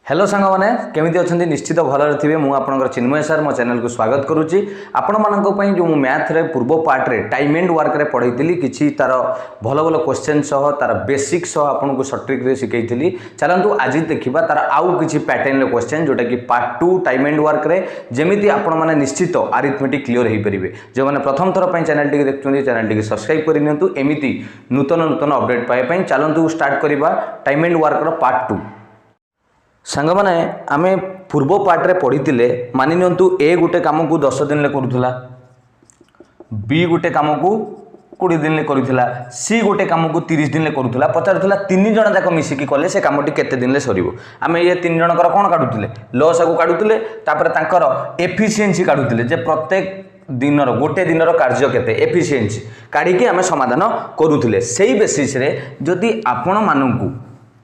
Hello सांग मैंने केमी अच्छा निश्चित भल थे मुझे आपंकर चिन्मय सार मो चैनल को स्वागत करुच्ची आपण मानी जो मैथ रे पूर्व पार्ट रे टाइम एंड वर्क रे पढ़ाई किसी तार भल भल क्वेश्चन सह तार बेसिक सह आपको सटीक रे शिखई चलतु आज देखा तार आउ किसी पैटर्न क्वेश्चन जोटा कि पार्ट 2 टाइम एंड वर्क रे जमी आपण मैंने निश्चित अरिथमेटिक क्लियर हो पारे जो मैंने प्रथम थर पर चैनल टी देखते चैनल टी सब्सक्राइब करनी एमती नूतन नूतन अपडेट पाइबाई चलतु स्टार्ट करवा टाइम एंड वर्क पार्ट 2 सांग मैंने आम पूर्व पार्ट रे पढ़ी मानि नियंतु ए गोटे कम को 10 दिन करूला बी गोटे कम को 20 दिन करूला सी गोटे कम को 30 दिन करूला पचारूला तीन जन जाक मिसिकी कले से कमटी केते दिन में सर आम ये तीन जनकर कौन काढ़ुले लॉस को काढ़ुले तापर एफिशिएंसी काढ़ुले जे प्रत्येक दिन गोटे दिन कार्य केते एफिशिएंसी काढ़ी आम समाधान करूले से बेसिस रे जदि आपण मानू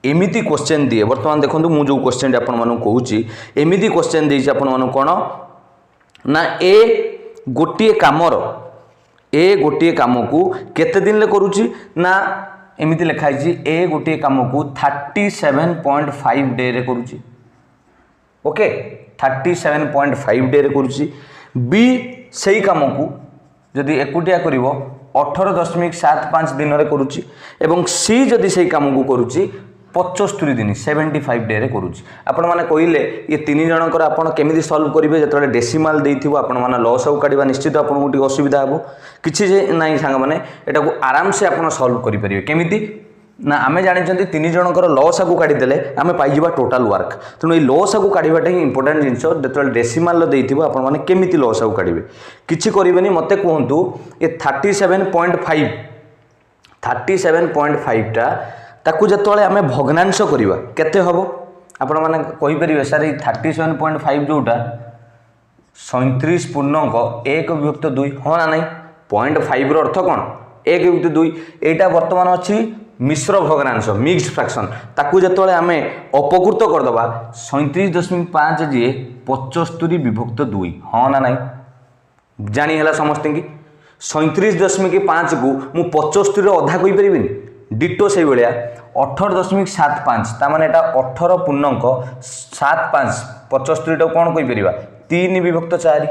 एमिति क्वेश्चन दिए बर्तमान देखो मुझे जो क्वेश्चन कहूँ एमिति क्वेश्चन देती आपण कौन ना ए गोटे कामर ए गोटे कम को केते दिन ले करूची ना एमिति लिखाई ए गोटे कम को 37.5 डे रे करूची ओके 37.5 डे रे करूची बी सही कम को जदि एकुटिया करिवो 18.75 दिन रे करूची एवं सी जदि सही कम को करूची 75 दिन 75 डे रे करूची आपण माने कहिले ये तीन जनकर आपण केमिति सॉल्व करिवे जतले डेसिमल देइथिबो आपण माने लॉस आउ काढिबा निश्चित आपण गुटी असुविधा हबो किछि जे नाही सांग माने एटा को आराम से आपण सॉल्व करि परिवे केमिति ना आमे जानिचंती तीन जनकर लॉस को काढी देले आमे पाइजिबा टोटल वर्क तनो ए लॉस को काढिबाटा ही इंपोर्टेंट जिंसो जतले डेसिमल देइथिबो आपण माने केमिति लॉस को काढिबे किछि करिवेनी मते कहंतु ए 37.5 टा ताकू जतले आमे भग्नांश करिबा केते हबो आपण माने कहि परिबे सर 37.5 जोटा 37 पूर्णांक 1 विभक्त 2 हो ना नहीं 0.5 रो अर्थ कोन 1 विभक्त 2 एटा वर्तमान अछि मिश्र भग्नांश मिक्स्ड फ्रैक्शन ताकू जतले आमे अपकृत कर दबा 37.5 जे 75 विभक्त 2 हो ना नहीं जानी हला समस्त की 37.5 को मु 75 रो आधा कहि परिबिनी डिटो से भाया 18.75 ताने 18 पूर्णांक 75 75 टा कौन कहीपर 3 विभक्त 4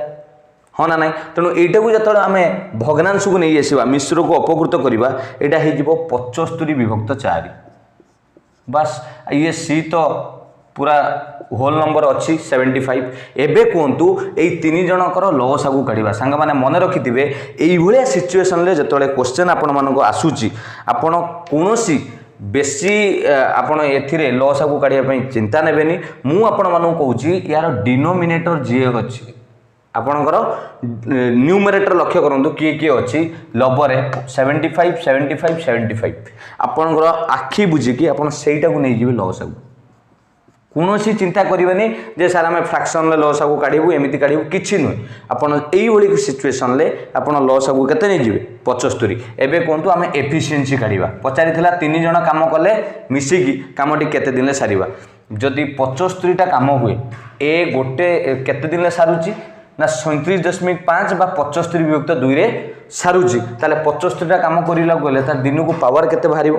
हाँ ना ना तेणु यटा को जो आम भग्नांश को नहीं आसवा मिश्र को अपकृत करवा यहाँ हो 75 विभक्त 4 बस ये सी तो पूरा होल नंबर अच्छी 75 एबे कहतु यही तीन जनकर लॉस आगू काढ़ा सांग मैंने मन रखिथे ये सिचुएसन जो क्वेश्चन आपण मानक आसूची आपण कौन बेसी आपण ए लॉस आगू काढ़ापी चिंता नेबेनी मु आपण मानक कहूँ यार डिनोमिनेटर जी अच्छी आपणकर न्यूमरेटर लक्ष्य करूँ किए किए अच्छी लबरे 75 75 75 आपणकर आखि बुझिकी आप नहीं जी लॉस आगू कौन चिंता करेंगे जे सार आम फ्रैक्शन लॉस आगू काढ़ू एमती काढ़ू कि नुहे आपड़ी सिचुएसन आप लॉस आगू के नहीं जी 75 एवं कहतु आम एफिशिएंसी काढ़ा पचारि तीन जन कम कले मिसिकी कमटी केते दिन सारिबा जदि 75 टा कम हुए ए गोटे केते दिन सारुची ना 37.5 बा 75 विभक्त 2 रे सारुची ताले 75 टा कम करिला गले तार दिन को पावर केते बाहरिबो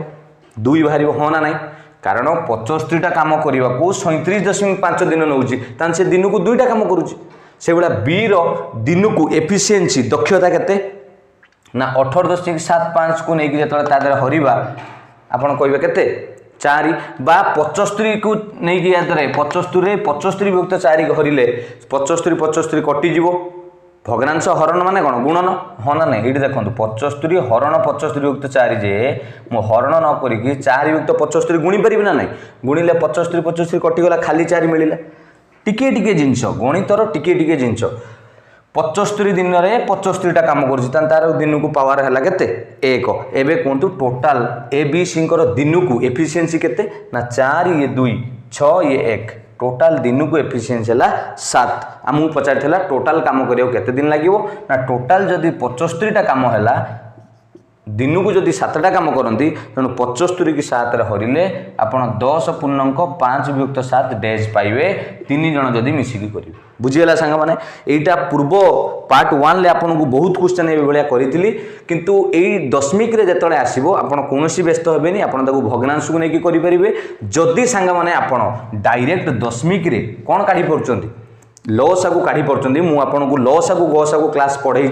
2 बाहरिबो हो ना नहीं कारण 75 टा कम करने को 37.5 दिन नौची से दिन को 2टा कम करुच्ची से भाया बी रो दिन को एफिशिएंसी दक्षता केते ना 18.75 को लेकिन जो हरवा आपड़ कहे केते 4 बा 75 को लेकिन 75 विभक्त 4 हरिले 75 75 कटिज भग्नांश हरण माने कौन गुणन हाँ ना नहीं ये देखो 75 हरण 75 विभक्त 4 जे मो हरण न करी 4 विभक्त 75 गुणी पारि ना नहीं गुणिले 75 75 कटिगला खाली 4 मिलला टिके टिके जिनस गणितर टिके टिके जिनस 75 दिन में 75 टा कम कर दिन को पावर है केते 1 एवं कहतु टोटाल ए बी सी दिन को एफिशिएंसी केते ना 4 ये 2 6 ये 1 टोटाल दिन को एफिशिएंसी है 7 आमको पचार टोटाल कम करियो केते दिन लागिवो ना टोटाल जदि 75 टा कम है दिन को जदि 7टा काम करती तेणु 75 की 7 हरिले आप 10.5 डेज पाइबे 3 जन जदि मिसिकी करेंगे। बुझीगला सांग मैंने यहाँ पूर्व पार्ट 1 ले आपन को बहुत क्वेश्चन ये भाया करी किंतु यही दशमिक जो आसो आप कौन व्यस्त हेनी आप भग्नांश को लेकिन करेंगे जदि सांग मैंने आप डायरेक्ट दशमिक कौन काढ़ी पार्टी लसा को काढ़ी पार्टी मुझे लसा को गसा को क्लास पढ़ाई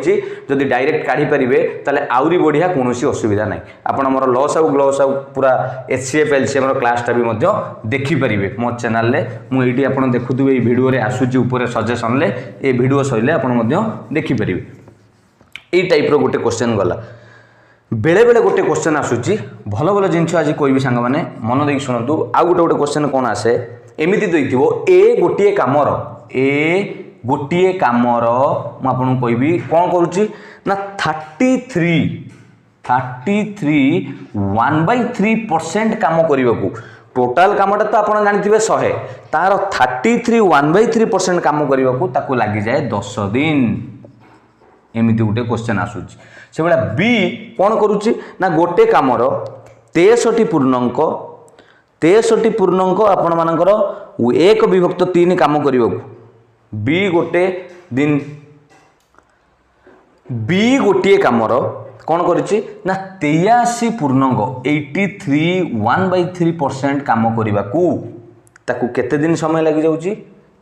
जदि डायरेक्ट काढ़ी पारे ताले आउरी बढ़िया कौन असुविधा ना आपण मोर लसा को ग्लसा पूरा HCF LCM क्लासटा भी देखिपारे मो चैनल मुझे आप देखुवे भिडियो आसूची उपर सजेसन ले ये भिडियो सैले आप देखिपारे यही टाइप गोटे क्वेश्चन गला बेले बेले गोटे क्वेश्चन आसूची भल भल जिनस आज कोई सांग मैंने मन देख शुणु आउ गोटे गोटे क्वेश्चन कौन आसे एमती देथिबो ए गोटे कामर मुझे कहबी कौन करुच्ची ना 33 1/3% काम करने को टोटाल कामटा तो आप जानते 100 तार 33 1/3% काम करने को ताकू लगी जाए 10 दिन एमती गोटे क्वेश्चन आसूची से भाया बी कौन करुच्ची ना गोटे कामर 63 पूर्णांक आपण मानकर 1/3 काम करने को बी गोटे दिन बी गोटे कामर कौन करुच्ची ना 83 पूर्णांक 83 1/3% काम करने को ताकू केते दिन समय लगी जाउची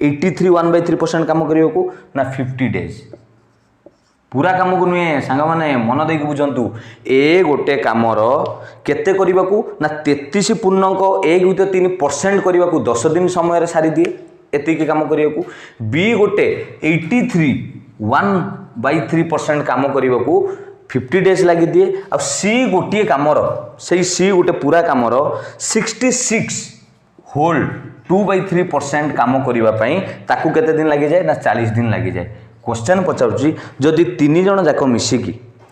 83 1/3% काम करने को ना 50 डेज पूरा काम को नुहे सांग मैंने मन देकी बुझंतु ए गोटे कामर केते करने को ना 33 पूर्णांक 1/3% करने को 10 दिन समय सारी दिए एतिक काम करने को बी गोटे 83 1/3% काम करने को 50 डेज लगी दिए आ सी गोटे कामर से सी गोटे पूरा कामर 66 होल 2/3% काम करने ताकू केते दिन लगी जाए ना 40 दिन लगी जाए। क्वेश्चन पचारुची जदि 3 जन जाक मिसिकी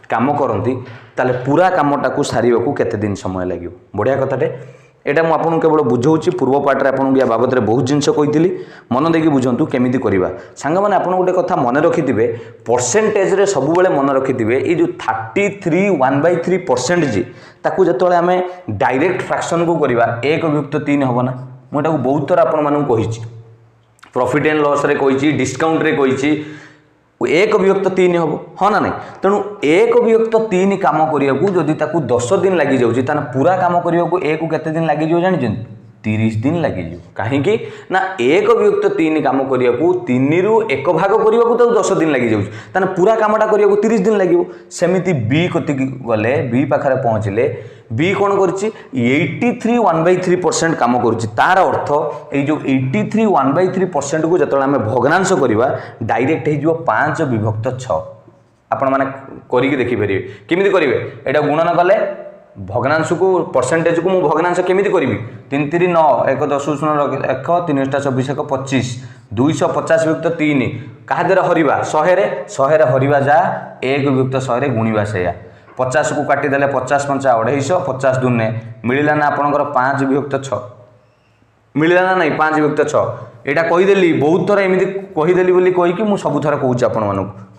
काम करती ताले पूरा कामटा को सारे को केते दिन समय लगे बढ़िया कथाटे एटा मु आपन केवल बुझाऊँ पूर्व पार्ट रे आपन या बाबद रे बहुत जिनस कही मन देकी बुझंतु केमिति करबा सांग माने आपन गोटे कथा मन रखिथिबे परसेंटेज रे सब बेले मन रखिथिबे ए जो 33 1/3% जी ताकू जतले हमें डायरेक्ट फ्रैक्शन को करबा 1/3 हबो ना मु एटा बहुत थर आपन मानू कहिछि प्रॉफिट एंड लॉस रे कहिछि डिस्काउंट रे कहिछि 1/3 हम हाँ ना नहीं तेणु 1/3 काम करने को जदि 10 दिन लगी जाऊँगी ताना पूरा काम करने को एक केते दिन लगी जानी 30 दिन लगी कहीं ना 1/3 काम करने को 3 रु 1 भाग करने को 10 दिन लगी जाऊँगी ताना पूरा कामटा करने को 30 दिन लगे सेमती बी कति गले बी पाखे पहुँचले बी कौन करुच्ची 83 1/3% काम करुच्ची तार अर्थ ये जो 83 1/3% को जो आम भग्नांश करवा डायरेक्ट हो 5/6 आपण मैंने करके देखिपारे केमी करेंगे यहाँ गुणन कले भग्नांश को परसेंटेज को मुझे भग्नांश केमी करी 3 3 9 1 10 0 1 3 24 1 25 250/3 क्या हरवा 100 हरवा जा 1/100 गुणवा से 50 को काटिदेले 50 5 250 50 दूने मिलला ना आपंकर 5/6 मिलला ना नहीं 5/6 यहाँ कहीदेली बहुत थर एमती कहीदेली बोली कहीकि मुझे सब थर कहूँ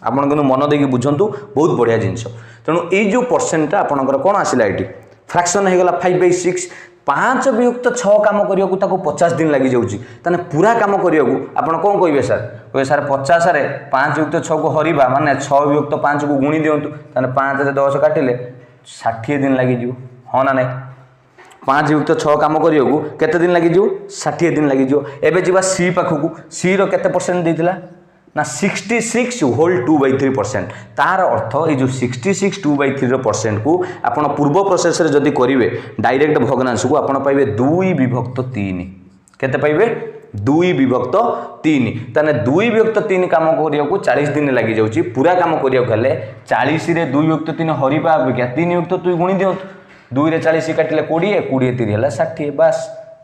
आपण मन देकी बुझंतु बहुत बढ़िया जिनस तेणु ये जो परसेंटा आपंकर कौन आसला ये फ्रैक्शन होगा 5/6 5/6 काम करने को 50 दिन लगी जाऊँगी ताने पूरा काम करने को आप कौन कहे सर कहे सर 50 5/6 को हरवा माने 6/5 को गुणी दिंतु ताने 5 रे 10 काटिले 60 दिन लगी हाँ ना नहीं 5/6 काम करने को केते दिन लगी 60 दिन लगी एबे जीवा सी पाखक सी रो केते परसेंट देथिला ना 66 होल 2/3% तार अर्थ ये जो 66 2/3% को आपण पूर्व प्रोसेस रे जदि करिवे डायरेक्ट भग्नांश को आपण पाइबे 2/3 केते पाइबे 2/3 ताने 2/3 काम करिया को 40 दिन लगी जाउची पूरा काम करिया गले 40 रे 2/3 हरिबा अपेक्षा 3/3 गुणी दियंतु 2 रे 40 काटिले 20 20 30 हला 60 बस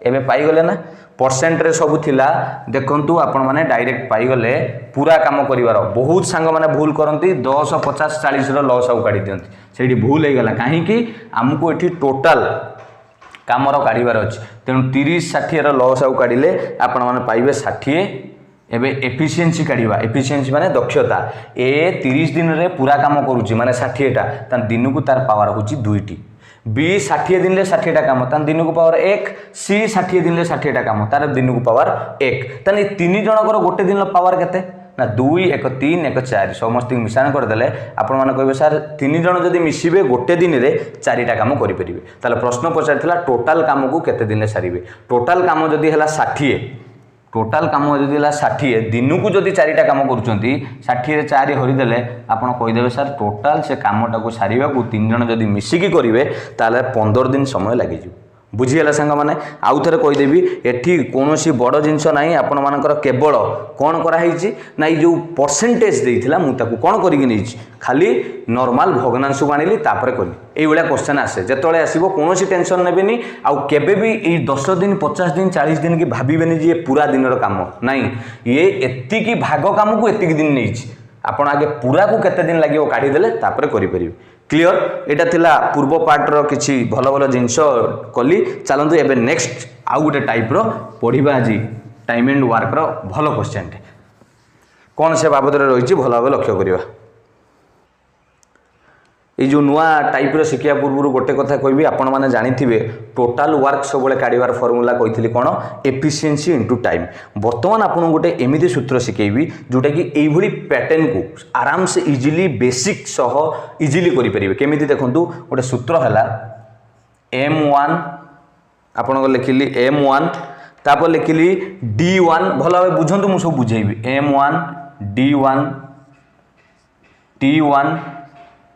एबे पाई गले ना परसेंट रे सब थिला देखंतु आपण माने डायरेक्ट पाई गले पूरा काम करिवार बहुत सांग माने भूल करंती 10 50 40 रो लॉस आउ काढी दियंती सेठी भूल हे गला काहे कि हमको एठी टोटल कामर काढिवार अछि तेनु 30 60 रो लॉस आउ काढिले आपण माने पाइबे 60 एबे एफिशिएंसी काढ़ा एफिशिएंसी माने दक्षता ए 30 दिन रे पूरा काम करूची माने 60टा ता दिन को तार पावर होची 2टी बी 60 दिन ले 60टा काम ता दिन को पावर 1 सी 60 दिन ले 60टा काम तार दिन को पावर 1 ताने तीन जनकर गोटे दिन पावर केते ना 2 1 3 1 4 समस्त मिश्रण करदे आपण माने कहबे सर तीन जन जदि मिसिबे गोटे दिन रे 4टा काम करि परिबे ताले प्रश्न पचारथिला टोटल काम को केते दिन ले सारिबे टोटल काम जदि हला 60 टोटाल कम जदि 60 दिन को जदि 4टा कम करुँच 60 4 हरीदे आपड़ कहीदेवे सर टोटाल से कमटा को सारे को 3 जन जदि मिसिकी करेंगे ताले 15 दिन समय लगे बुझीगला सांग मैंने आउ थे कहीदेवी एठी कौन बड़ जिनस ना आपण मानकर केवल कौन कराई ना जो परसेंटेज देता मुझे कौन करी खाली नॉर्मल भग्नांश को आनिली तापर कली ये क्वेश्चन आसे जिते आसो कौन टेंशन नेबेनी आउ केबे भी 10 दिन 50 दिन 40 दिन की भावेनि ये पूरा दिन काम नाई ये एतिकी भाग काम को एतिकी दिन नहीं आपण आगे पूरा को केते दिन लगे काढ़ीदे तापर करें क्लियर एटा थिला पूर्व पार्ट रो किछि भलो भलो जिंस कली चलंतु एबे नेक्स्ट आउ गोटे टाइप रो पढ़िबा आज टाइम एंड वर्क रो भलो क्वेश्चन टे कोन से बाबद रे रहिछि भलो भाबे लक्ष्य करिवा ये जो नुआ टाइप रो शिक्षा पूर्व गोटे कथा कहबी आपण माने जानिथिबे टोटल वर्क सबले काढिबार फार्मूला कहितली कोन एफिशिएंसी इनटू टाइम वर्तमान आपण गोटे एमिति सूत्र शिखेबी जोटा कि एई भली पैटर्न को आराम से इजीली बेसिक सह इजीली करि परिबे केमिति देखंतु गोटे सूत्र हला m1 आपण को लिखिली m1 तापर लिखिली d1 भलो भाबे बुझंतु मु सब बुझेबी m1 d1 t1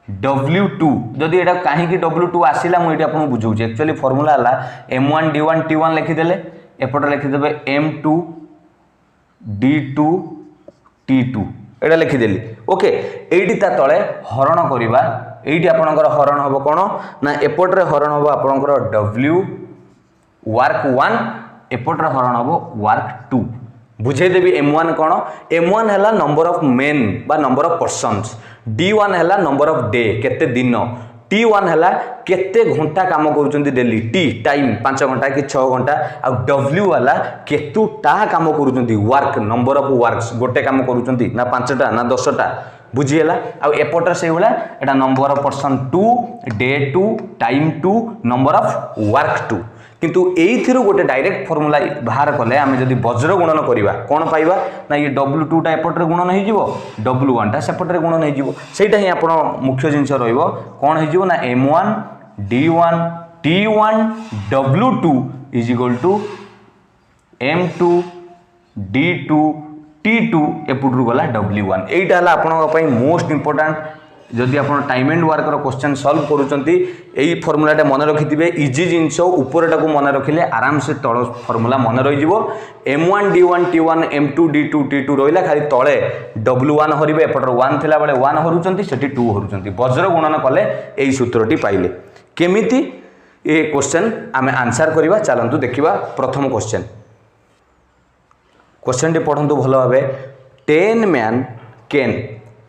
W2 जदि एटा कहीं W2 आसिला मुझे आपको बुझाऊँ एक्चुअली फॉर्मूला है M1 D1 T1 लिखिदेले एपटे लिखिदेवे M2 D2 T2 एटा लिखिदेली ओके एटी ता तले हरण करवा एटी आपनकर हरण हम कौन ना एपटे हरण हम आपनकर W वर्क 1 एपटे हरण हम वर्क 2 बुझेदेवी M1 कौन M1 है नंबर ऑफ मेन बा नंबर ऑफ पर्सन्स D1 है नंबर ऑफ डे केते दिन T1 है केते घंटा काम करूचंती डेली T टाइम 5 घंटा कि 6 घंटा आ W वाला केतुटा काम करूचंती वर्क नंबर ऑफ वर्क्स गोटे काम करूचंती ना 5टा ना 10टा बुझीगला आ एपटर से भाया एटा number of person 2 day 2 time 2 number of work 2 किंतु एइथिरो गोटे डायरेक्ट फार्मूला बाहर कले आमे जदि वज्र गुणन करिवा कोन पाइबा ना ये W2 टा एपटरे गुणन हे जिवो W1 टा सेपटरे गुणन हे जिवो सेटा ही आपण मुख्य जिंस रहइबो कोन हे जिवो ना M1 D1 T1 W2 is equal to M2 D2 T2 एपटरु गला W1 एटा हला आपण पई मोस्ट इंपोर्टेंट जदि आप time and work question solve करूचंती एई फार्मूलाटा मन रखिथिबे इजी जिंस ऊपरटा को मन रखिले आराम से तळ फार्मूला मन रहि जिवो M1 D1 T1 M2 D2 T2 रहिला खाली तळे W1 हरिबे एपटर 1 थिला बेले 1 हरुचंती सेठी 2 हरुचंती वज्र गुणन कले एई सूत्रटी पाइले केमिति ए क्वेश्चन आमे आंसर करिवा चलंतु देखिबा प्रथम क्वेश्चन क्वेश्चन टी पढंतु भलो भाबे 10 man can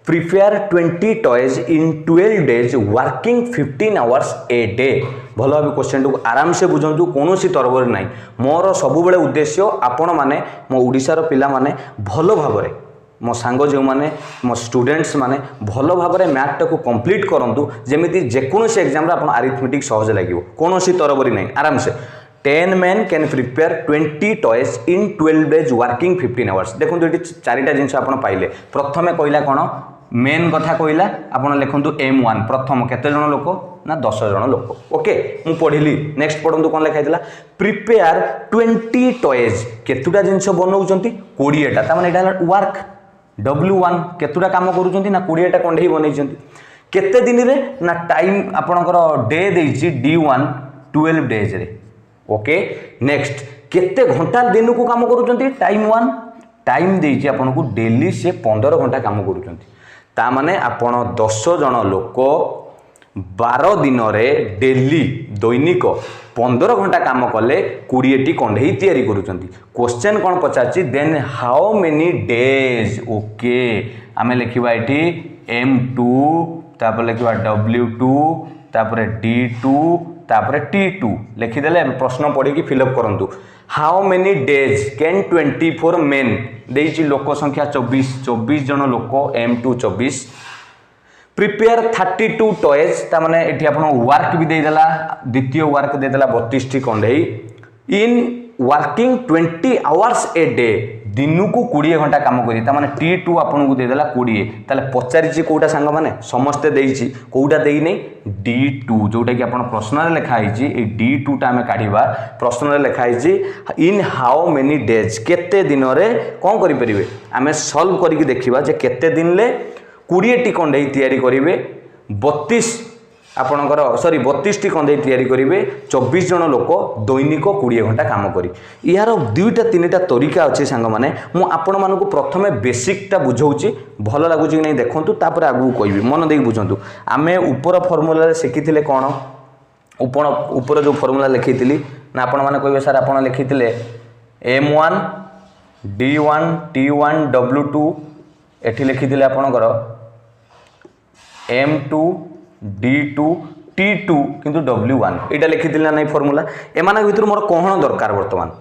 prepare 20 toys in 12 days working 15 hours a day भलो भाव क्वेश्चन को आराम से बुझंतु कौन सी तरबर ना मोर सबु बेले उद्देश्य आपण माने मो ओडिशार पिला माने भलो भाबरे मो सांग जो माने मो स्टूडेंट्स माने भलो भाबरे मैथ टाको कंप्लीट करंतु जेमिति जेकोनोसी एग्जाम रे आपण अरिथमेटिक सहज लागिवो कोनोसी तरबरी नै आराम से 10 men can prepare 20 toys in 12 days working 15 hours देखो ये चारिटा जिनस आप पाइले प्रथमे कहला कौन मेन कथा कहला आपन लिखंतु M1 प्रथम केते जन लोक ना 10 जन लोक ओके मु पढ़िली नेक्स्ट पढ़ंतु कोन लिखाइतला प्रिपेयर 20 टॉयज केतुटा जिनस बनौचंती 20 टा त माने एटा वर्क W1 केतुटा काम करूचंती ना 20 टा कंढई बनैचंती केते दिन रे ना टाइम आपनकर डे देइची D1 12 डेज रे ओके नेक्स्ट केते घंटा दिन को काम करूचंती टाइम 1 टाइम देइची आपन को डेली से 15 घंटा काम करूचंती ता माने आपण 10 जन लोक 12 दिन रे डेली दैनिक 15 घंटा काम कले 20 टी कंढई तैयारी करूचंती क्वेश्चन कोन पचाची then how many days okay आमे लिखिबा एठी M2 तापर लिखिबा W2 तापर D2 तापर T2 लिखिदेले प्रश्न पढ़ी फिलअप करंतु how many days can 24 men देइछि लोक संख्या 24 जन लोक M2 24 प्रिपेयर 32 टॉयज ता माने एठी आपण वर्क भी देदेला द्वितीय वर्क देदेला 32 टी कंढई in working 20 hours a day दिनु को 20 घंटा काम करी ता माने T2 आपण को देदेला 20 ताले पचारिछि कोटा संग माने समस्त देइछि कोटा देई नै D2 जोटा कि आपण प्रश्न रे लिखा हिछि ए D2 टा हमें काढिबा प्रश्न रे लिखा हिछि इन हाउ मेनी डेज केते दिन रे कोन करि परिबे हमें सॉल्व करिकि देखिबा जे केते दिन ले 20 टी कंढई तयारी करिवे 32 आपणकर सॉरी 32 टी कंढई तयारी करिवे 24 जन लोक दैनिक 20 घंटा काम करी यार दुईटा तीनटा तरीका अछि संग माने मु आपण मानको प्रथमे बेसिक टा बुझौची भलो लागुची कि नै देखंतु तापर आगु कहबी मन देई बुझंतु आमे ऊपर फार्मूला रे सिखिथिले कोन ऊपर जो फार्मूला लिखिथिली ना आपण माने कहबे सर आपण लिखिथिले M1 D1 T1 W2 एठी लिखिथिले आपणकर M2 D2 T2 किंतु W1 एटा लिखिथिले ना फार्मूला एमानक भितर मोर कोहण दरकार वर्तमान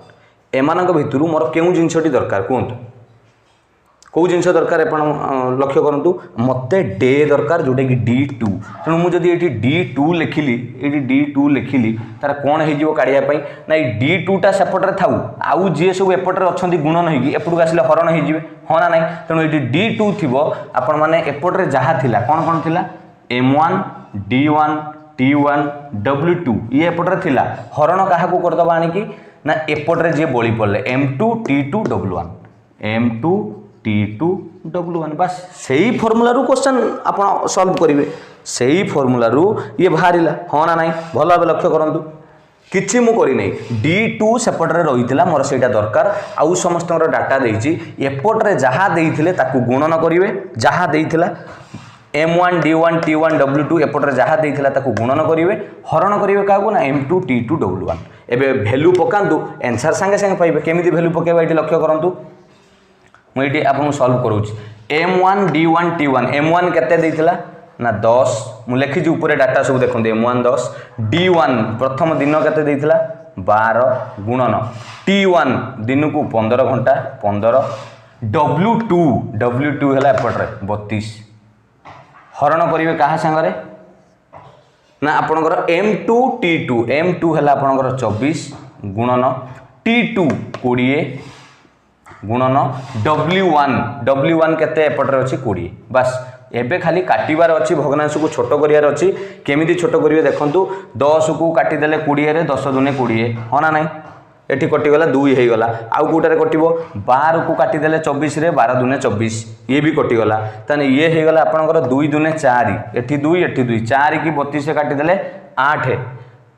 एमानक भितर मोर केउ जिंसटी दरकार कोंतु को जिनस दरकार आपण लक्ष्य करंतु मते डे दरकार जोटे कि D2 तेणु मु जदि एठी D2 लिखिली एठी D2 लिखिली तार कोन हे जिवो काढिया पई ना D2 टा सेपट रे थाउ आउ जे सब एपट रे अछंती गुणन हेगी एपटु आसिले हरण हे जिवे हो ना नाही तेणु एठी D2 थिबो आपण माने एपट रे जहा थिला कोन कोन थिला M1 D1 T1 W2 ये एपट रे थिला हरण काहा को करदबा आनी कि ना एपट रे जे बोली पड़ले M2 T2 W1 M2 T2 W1 बस सही फार्मूला रू क्वेश्चन आपण सॉल्व करिवे सही फार्मूला रू ये बाहरिला हो ना नाही भलो भाबे लक्ष्य करंतु किछि मु करि नै D2 सेपट रे रहितला मोर सेटा दरकार आउ समस्तर डाटा देइछि एपट रे जहा देइथिले ताकू गुणन करिवे जहा देइथिला M1 D1 T1 W2 एपट रे जहा देइथिला ताकू गुणन करिवे हरण करिवे काकू ना M2 T2 W1 एबे वैल्यू पकांतु आंसर संगे संगे पाइबे केमिति वैल्यू पकेबा एठी लक्ष्य करंतु मुझे आपको सॉल्व करूँ M1 D1 T1 M1 केते देइथिला ना 10 मु लिखि ऊपर डाटा सब देखो M1 10 D1 प्रथम दिन केते देइथिला 12 गुणन T1 दिन को 15 घंटा 15 W2 हला एपट रे 32 हरण करिवे कहा संगरे ना आपनकर M2 T2 M2 हला आपनकर 24 गुणन T2 20 गुणन W1 केते एपट रे अछि 20 बस एबे खाली काटिबार अछि भग्नांश को छोट करियार अछि केमिति छोट करिवे देखंतु 10 को काटि देले 20 रे 10 दुने 20 होना नाही एठी कटि गला 2 हे गला आउ कोटारे कटिबो 12 को काटि देले 24 रे 12 दुने 24 ये भी कटि गला तने ये हे गला आपनकर 2 दुने 4 एठी 2 4 की 32 से काटि देले 8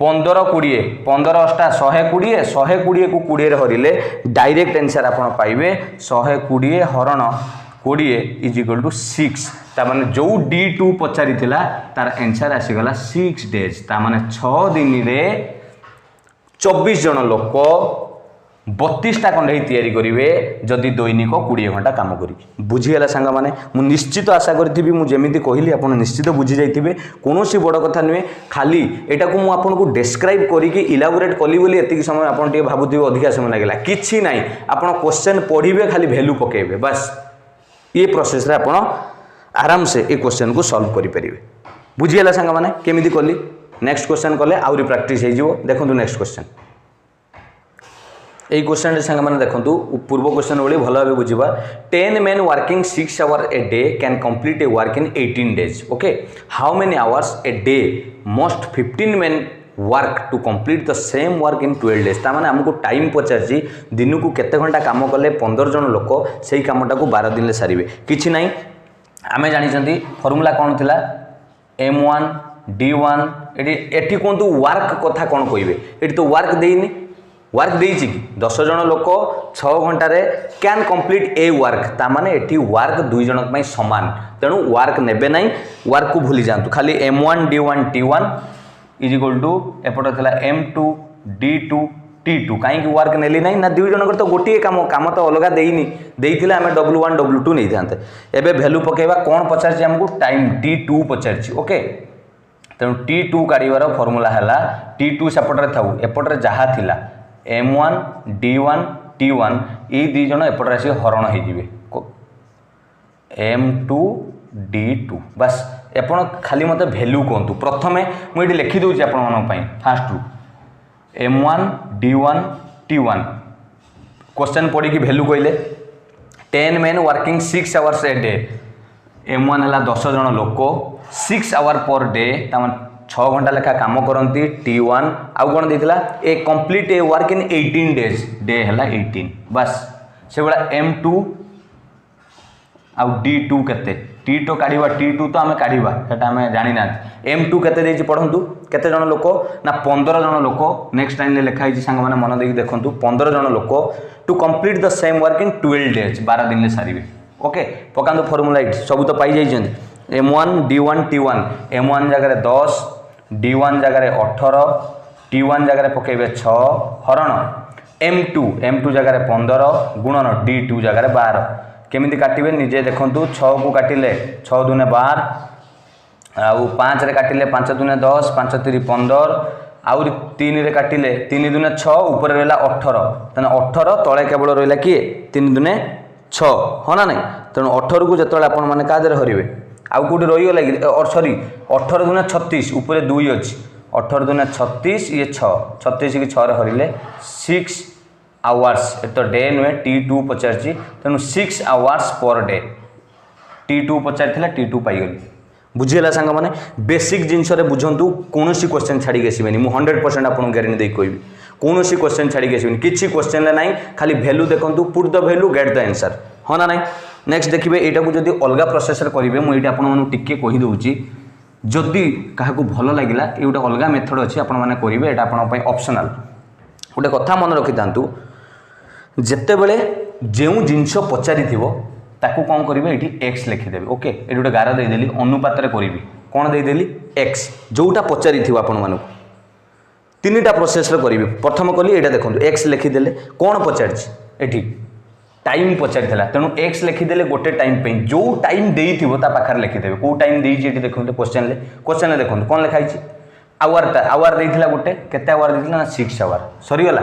15 20 15 अष्टा 120 120 को 20 रे हरिले डायरेक्ट आंसर आपण पाइबे 120 हरण 20 इज इक्वल टू 6 ता माने जो D2 पचारि थिला तार आंसर आसी गला 6 डेज ता माने 6 दिन रे 24 जन लोक 32 टा कंढई तयारी करिवे जदि दैनिक 20 घंटा काम करी बुझीगला सांग माने मु निश्चित आशा करथिबी मु जेमिति कहिली आपण निश्चित बुझी जाइथिबे कोनोसी बड़ कथा नुए खाली एटा को मु आपण को डिस्क्राइब करी कि इलाबोरेट कली बोली एतिक समय आपण टे भाबुथिबे अधिक समय लागला किछि नाही आपण क्वेश्चन पढिबे खाली वैल्यू पकेबे बस ये प्रोसेस रे आपण आराम से ए क्वेश्चन को सॉल्व करि परिबे बुझीगला सांग माने केमिति कली नेक्स्ट क्वेश्चन कले आउरी प्रैक्टिस हे जिवो देखंतु नेक्स्ट क्वेश्चन এই क्वेश्चन रे संग माने देखंतु पूर्व क्वेश्चन बोली भलो भाबे बुझिबा 10 men working 6 hours a day can complete a work in 18 days okay how many hours a day must 15 men work to complete the same work in 12 days ता माने हमको टाइम पचारची दिन को केते घंटा काम कले 15 जन लोक सेही कामटा को 12 दिन ले सारिबे किछि नाही आमे जानि छथि फार्मूला कोन थिला M1 D1 एठी कोंतु वर्क कथा कोन कहिबे एठी तो वर्क देइनी वर्क देइछि कि 10 जन लोक 6 घंटा रे कैन कंप्लीट ए वर्क ता माने एठी वर्क 2 जनक पई समान तेनु वर्क नेबे नाही वर्क को भूली जांतु खाली M1 D1 T1 is equal to एपट थला M2 D2 T2 काई कि वर्क नेली नाही ना 2 जनकर तो गोटी काम तो अलगा देइनी देइथिला हमें W1 W2 नै थांते एबे वैल्यू पकेबा कोन पचारछि हमको टाइम T2 पचारछि ओके तेनु T2 काढिबार फार्मूला हला T2 सेपट रे थाउ एपट रे जहा थिला M1 D1 T1 ये दी जन एपटे आसिक हरण हो M2 D2 बस एपण खाली मत भैल्यू कहतु प्रथम मुझे लिखिदे आपण फास्ट रु M1 D1 T1 क्वेश्चन पढ़ी कि भैल्यू कहले 10 men working 6 hours a day M1 है 10 जन लोक 6 hours पर डे 6 घंटा लेखा काम करती T1 आउ कौन देता a complete a work in 18 days day है 18 बस से भाया M2 आउ D2 केते T2 काढ़ा T2 तो आम काढ़ा सेटा आम जानी ना M2 केते पढ़ु केते जन लोक ना 15 जन लोक नेक्स्ट टाइम लिखाई सांग मैंने मन देखिए देखो 15 जन लोक to complete the same work in 12 days 12 दिन सारे ओके पका फर्मूला एट सब तो पाई जाइए M1 D1 T1 M1 जगह 10 D1 जगह 18 T1 जगह पकेबे 6 हरण M2 जगह 15 गुणन D2 जगह 12 केमिति काटिबे निजे देखंतु 6 को काटिले 6 दुने 12 आउ 5 रे काटिले 5 दुने 10 5 3 15 आउ 3 रे काटिले 3 दुने 6 ऊपर रहला 18 तने 18 तळे केवल रहला किए 3 दुने 6 हो ना नहीं तेणु 18 को जतले आपण माने का देरे हरिबे आउ कोडी रही गला कि सॉरी 18 दुने 36 ऊपर 2 अछि 18 दुने 36 ये 6 36 की 6 रे हरिले 6 hours एत डे नुहे T2 पचारछि तेणु 6 hours per day T2 पचारथिला T2 पाइगली बुझीगला सांग माने बेसिक जिनस रे बुझंतु कोनोसी क्वेश्चन छाड़ी गेसिबेनी मु 100% आपन गारंटी देई कहबी कोनोसी क्वेश्चन छाड़ी गेसिबेनी किछि क्वेश्चन ले नाही खाली वैल्यू देखंतु put the value gate the answer हो ना नहीं नेक्स्ट देखिए यहाँ को जब अलग प्रोसेस करेंगे मुझे आपको कही दूसरी जदि क्या भल लगे ये गोटे अलग मेथड अच्छी आपने करेंगे यहाँ आप ऑप्शनल गोटे कथा मन रखी था जिते बड़े जो जिनस पचारि ताकू कौन करेंगे ये एक्स लिखिदेवे ओके ये गोटे गार देदेली अनुपात करी कौन देदेली एक्स जोटा पचारि आपण मानू तीन टा प्रोसेस करी प्रथम कली यहाँ देखो एक्स लिखिदेले कौन पचारि टाइम पचारि तेणु एक्स लिखिदेले गोटे टाइम पे जो टाइम देइथिबो ता पाखर लिखिदेवे को टाइम देइछि एटी देखो क्वेश्चन देखो कौन लिखाई आवर आवर देइथिला गोटे केते आवर देइथिला ना 6 आवर सरी गला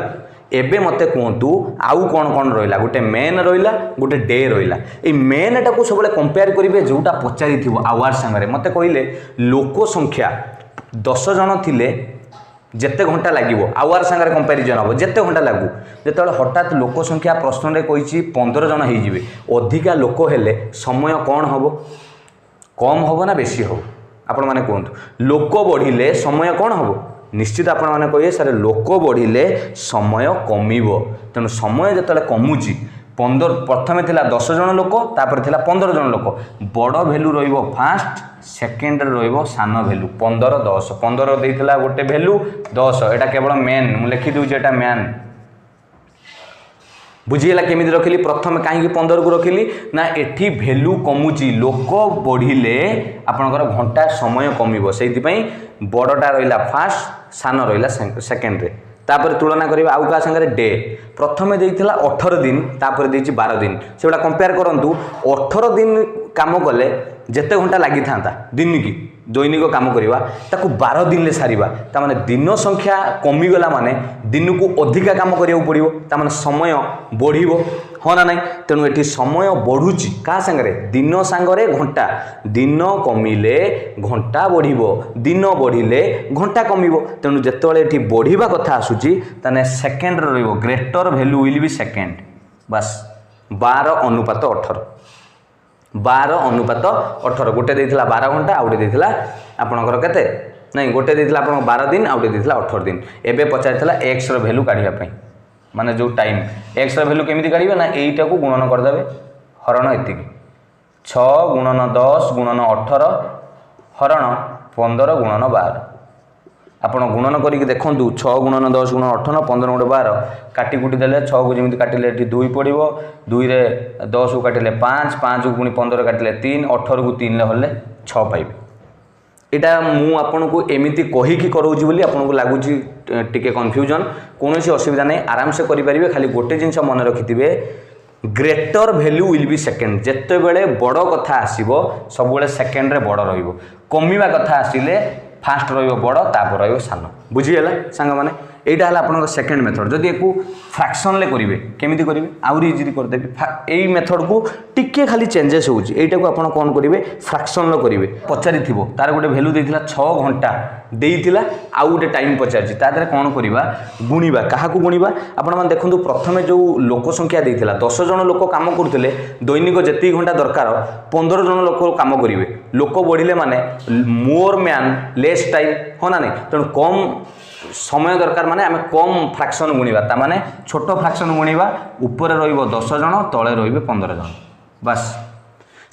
एबे मते कहतु आउ कौन कौन रहिला गोटे मेन रहिला गोटे डे रहिला ए मेन टा को सब कंपेयर करिवे जोटा पचारिथिबो आवर संगे मते कहिले लोक संख्या 10 जन थिले जेते घंटा लगे आवर सांगे कंपेरिजन हम जेते घंटा लागू जो हठात लोक संख्या प्रश्न में कही 15 जन हो अधिका लोक हेले समय कौन हम कम हम ना बेसी हम आपण मैंने कहतु लोक बढ़िले समय कौन हम निश्चित आपण मैंने कहे सर लोक बढ़िले समय कमिबो तेणु समय जो कमुची 15 प्रथमे थिला 10 जन लोक तापर थिला 15 जन लोक बड़ भैल्यू रहिबो फास्ट सेकेंड रहिबो सान भैल्यू 15 10 15 देइथिला गोटे भैल्यू 10 एटा केवल मेन मु लिखि दूची एटा मेन बुझीला केमिति रखिली प्रथम काहे 15 को रखिली ना एठी भैल्यू कमुची लोक बढ़िले आपनकर घंटा समय कमिबो सेति पई बड़टा रहिला फास्ट सान रहिला सेकेंड रे तापर तुलना करिबा आउ का संगे डे प्रथमे देइथिला 18 दिन तापर देइछि 12 दिन सेटा कंपेयर करंतु 18 दिन काम कले जेते घंटा लागि थांता दिन की दैनिक काम करवा ताकू 12 दिन ले सारिबा ता माने दिन संख्या कमी गला माने दिन को अधिका काम करियो पड़िबो ता माने समय बढ़िबो हो ना नहीं तेणु एठी समय बढ़ुची का संगे दिन सांगरे घंटा दिन कमिले घंटा बढ़िबो दिन बढ़िले घंटा कमिबो तेणु जेतेबेले एठी बढ़िबा कथा आसुची ताने सेकेंड रहिबो greater value will be second बस 12 अनुपात 18 12 अनुपात 18 गोटे देइथिला 12 घंटा आउटे देइथिला आपनकर केते नहीं गोटे देइथिला आपन 12 दिन आउटे देइथिला 18 दिन एबे पचारिथिला x रो वैल्यू काढिया पई माने जो टाइम x रो वैल्यू केमिति काढिबे ना एइटा को गुणन कर देबे हरण एतिकी 6 गुणन 10 गुणन 18 हरण 15 गुणन 12 आपण गुणन करिक देखंतु 6 गुणन 10 गुणन 18 15 गुणन 12 काटी कुटी देले 6 को जेमिति काटिले एठी 2 पड़िबो 2 रे 10 को काटिले 5 5 को पुनी 15 काटिले 3 18 को 3 ले हले 6 पाइबे एटा मु आपन को एमिति कहि कि करौची बोली आपन को लागुची टिके कंफ्यूजन कोनोसी असुविधा नै आराम से करि परिबे खाली गोटे जिंस मन रखिथिबे greater value will be second जेते बेले बड़ कथा आसीबो सब बेले सेकेंड रे बड़ रहिबो कमिबा कथा आसीले फास्ट रहिबो बड़ तापर रहिबो सान बुझियला संग माने এইটা হল আপনার সেকেন্ড মেথড। যদি একু ফ্রাকশনলে করবে কেমিতি করবে আহরি ইজিলি করদেবি। এই মেথড কু টিকে খালি চেঞ্জেস হচ্ছে, এইটাকে আপনার কম করবে ফ্রাকশনলে করবে। পচারি তার গোটে ভ্যালু দিয়েছিল 6 ঘন্টা ଦେଇଥିଲା ଆଉ ଗୋଟେ ଟାଇମ୍ ପଚାରିଛି ତା ଦେହରେ କ'ଣ କରିବା ଗୁଣିବା କାହାକୁ ଗୁଣିବା ଆପଣମାନେ ଦେଖନ୍ତୁ ପ୍ରଥମେ ଯେଉଁ ଲୋକ ସଂଖ୍ୟା ଦେଇଥିଲା 10 ଜଣ ଲୋକ କାମ କରୁଥିଲେ ଦୈନିକ ଯେତିକି ଘଣ୍ଟା ଦରକାର 15 ଜଣ ଲୋକ କାମ କରିବେ ଲୋକ ବଢ଼ିଲେ ମାନେ ମୋର୍ ମ୍ୟାନ୍ ଲେସ୍ ଟାଇମ୍ ହଁ ନା ନାହିଁ ତେଣୁ କମ୍ ସମୟ ଦରକାର ମାନେ ଆମେ କମ୍ ଫ୍ରାକ୍ସନ୍ ଗୁଣିବା ତା ମାନେ ଛୋଟ ଫ୍ରାକ୍ସନ୍ ଗୁଣିବା ଉପରେ ରହିବ 10 ଜଣ ତଳେ ରହିବେ 15 ଜଣ ବାସ୍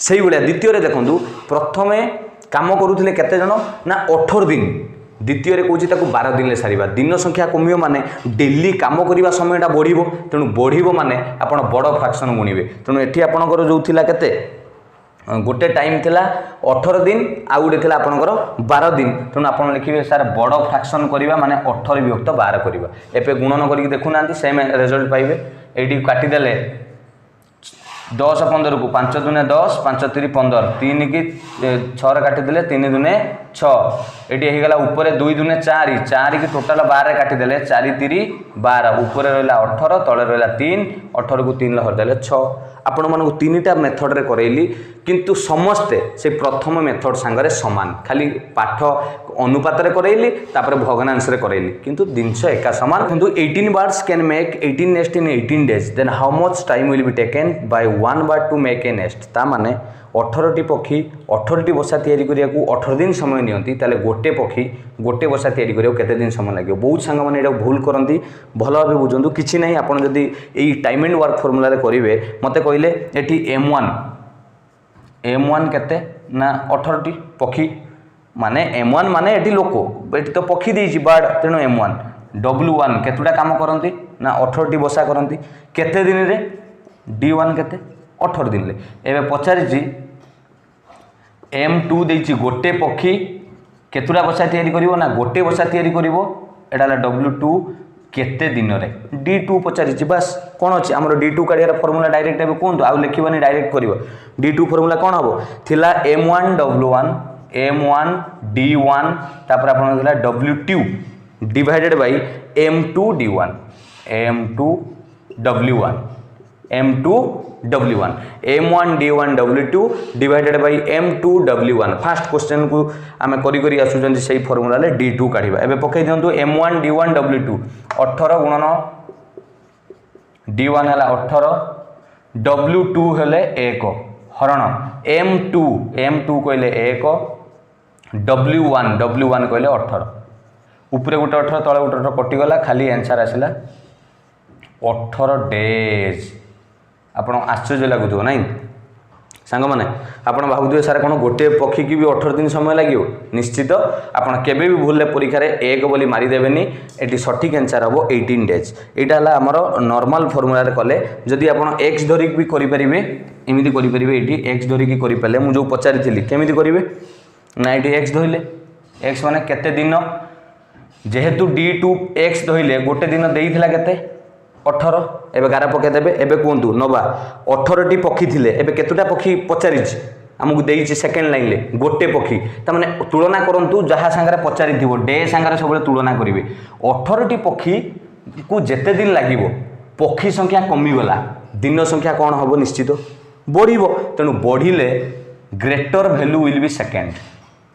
ସେଇଭଳିଆ ଦ୍ୱିତୀୟରେ ଦେଖନ୍ତୁ ପ୍ରଥମେ काम करुले केते जन ना 18 दिन द्वितीय कौच 12 दिन सारिबा दिन संख्या कमियो माने डेली काम करने समयटा बढ़िबो तेणु बढ़िबो माने आपण बड़ फ्राक्शन गुणिबे तेणु एठी आपणकर जो थिला केते गोटे टाइम थिला 18 दिन आ गोटे थिला आपणकर 12 दिन तेणु आपण लिखिबे सर बड़ फ्राक्शन करबा माने 18 विभक्त 12 करबा एपे गुणन करिक देखु नांती सेम रिजल्ट पाइबे एठी काटी देले 10 15 को 5 दुने 10 5 3 15 3 की 6 काटिदेले 3 दुने 6 ये होगा ऊपर 2 दुने 4 4 की टोटाल 12 काटिदेले 4 3 12 ऊपर रहा 18 तले रहा 3 18 को 3 हरदेले 6 आपण मानक 3टा मेथड रे करैली किंतु समस्ते से प्रथम मेथड सांगरे समान खाली पाठ अनुपात रे करैली तापर भग्नांश रे करैली किंतु जिनस एका समान किंतु 18 birds can make 18 nest in 18 days then how much time will be taken by one bird to make a nest ता माने 18टी पक्षी 18टी बसा तैयारी करिया को 18 दिन समय नियंती ताले गोटे पक्षी गोटे बसा तैयारी करिया केते दिन समय लागियो बहुत सांग माने एटा भूल करंती भलो भाबे बुझंतु किछि नै आपण जदी एई टाइम एंड वर्क फार्मूला रे करिवे मते कहले एठी m1 केते ना 18टी पक्षी माने m1 माने एठी लोको एठी तो पक्षी देछि बर्ड तेनो m1 w1 केतुडा काम करंती ना 18टी बसा करंती केते दिन रे d1 केते 18 दिन ले एबे पचारि m2 देछि गोटे पक्षी केतुडा बसा तैयारी करिवो ना गोटे बसा तैयारी करिवो एडाला w2 केते दिन रे d2 पचारि बस कोन अछि हमर d2 काढियार फार्मूला डायरेक्ट एबे कोन आउ लिखिबानी डायरेक्ट करिवो d2 फार्मूला कोन हबो थिला m1 w1 m1 d1 तापर आपन थिला w2 divided by m2 d1 m2 w1 m2 w1 m1 d1 w2 divided by m2 w1 first question को आमे करी करी आसुजन सही फार्मूला ले d2 काढिबा एबे पकई दियंतु m1 d1 w2 18 गुणन d1 हला 18 w2 हेले 1 हरण m2 कहले 1 w1 कहले 18 ऊपर गोटे 18 तले गोटे 18 कटि गला खाली आंसर आसिला 18 डेज आपण आश्चर्य लगुथो नहीं सांग माने आपण भाबुथो सार कोन गोटे पक्षी की भी 18 दिन समय लागियो निश्चित आपण केबे भी भूल ले परीक्षा रे 1 बोली मारी देबेनी एटी सठिक आंसर हबो 18 डेज एटा हला हमर नॉर्मल फार्मूला रे कले जदी आपण x धरिक भी करि परिबे एमिति करि परिबे एटी x धरिक करि पले मु जो पचारिथिली केमिति करिवे ना एटी x धइले x माने केते दिन जेहेतु d2 x धइले गोटे दिन देइथिला केते 18 एबे गारा पके देबे एबे कोंतु नबा 18टी पक्षी थिले एबे केतुटा पक्षी पचारिछि हमकु देइछि सेकंड लाइन ले गोटे पक्षी त माने तुलना करंतु जहा संगरे पचारिथिबो डे संगरे सबले तुलना करिवे 18टी पक्षी को जेते दिन लागिवो पक्षी संख्या कमी गला दिन संख्या कोन हबो निश्चित बढ़िबो तेनु बढ़िले greater value will be second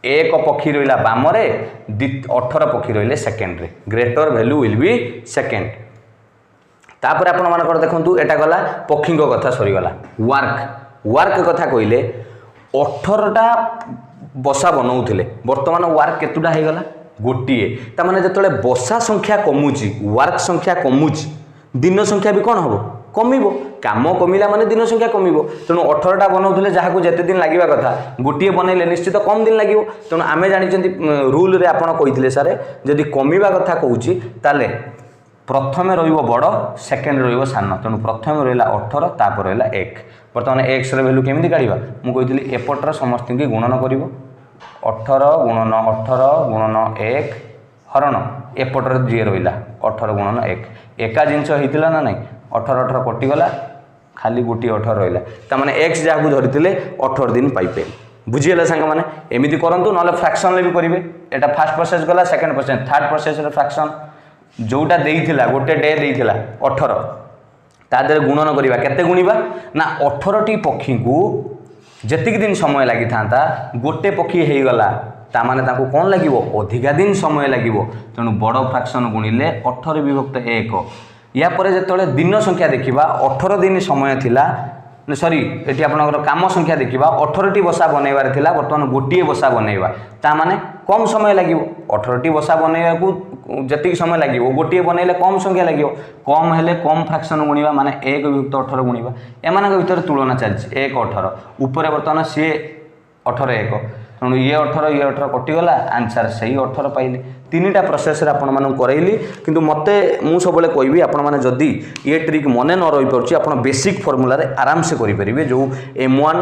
एक पक्षी रहिला बामरे 18 पक्षी रहिले सेकंड रे greater value will be second तापर आपण मानकर देखंतु एटा गला पक्षी कथा सरी गला वर्क कथा कहिले 18टा बसा बनाउथिले वर्तमान वर्क केतुडा हे गला गोटिए ता माने जतले बसा संख्या कमुची वर्क संख्या कमुची दिन संख्या भी कोन हबो कमिबो काम कमिला माने दिन संख्या कमिबो तेणु 18टा बनाउथिले जहाकू जेते दिन लागिबा कथा गोटिए बनैले निश्चित कम दिन लागिबो तेणु आमे जानिचंती रूल रे आपण कहिथिले सारे जदी कमिबा कथा कहूची ताले प्रथमे रहिबो बड़ सेकेंड रहिबो सान तेणु प्रथमे रहिला 18 तापर रहिला 1 वर्तमान x रे वैल्यू केमिति काढिबा मु कहिथिली एपटर समस्त की गुणन करिवो 18 गुणन 18 गुणन 1 हरण एपटर जे रहिला 18 गुणन 1 एका जिंस हितिला ना नाही 18 18 कटि गला खाली गोटी 18 रहिला त माने x जाकू धरिथिले 18 दिन पाइपे बुझियला संग माने एमिति करंतु नले फ्रैक्शन ले भी करिवे एटा फर्स्ट प्रोसेस गला सेकंड प्रोसेस थर्ड प्रोसेस रे फ्रैक्शन जोटा देइथिला गोटे डे देइथिला 18 ता देहरे गुणन करिबा केते गुणिबा ना 18 टी पक्षी को जेतिक दिन समय लगी था गोटे पक्षी हो गला तामाने ताको कौन लगिवो अधिका दिन समय लगिवो तेणु बड़ फ्रैक्शन गुणिले 18 विभक्त 1 या परे जेतोले दिन संख्या देखिबा 18 दिन समय थिला सॉरी एटी आपनकर काम संख्या देखिबा 18 टी बसा बनैबार थिला वर्तमान गोटिए बसा बनैबा ता माने कम समय लागिवो 18 टी बसा बनैबा को जति समय लागिवो गोटिए बनैले कम संख्या लागिवो कम हेले कम फ्रैक्शन गुणिबा माने 1 विभक्त 18 गुणिबा एमानक भीतर तुलना चलछि 1 18 ऊपर वर्तमान सी 18 1 तेणु ये 18 कटिगला आंसर सही 18 पाइले तीनटा प्रोसेस आपण मानक करैली किंतु मते मु सबले कहबी आपण माने जदी ये ट्रिक मने न रही परछि आपण बेसिक फार्मूला रे आराम से करि परिबे जो m1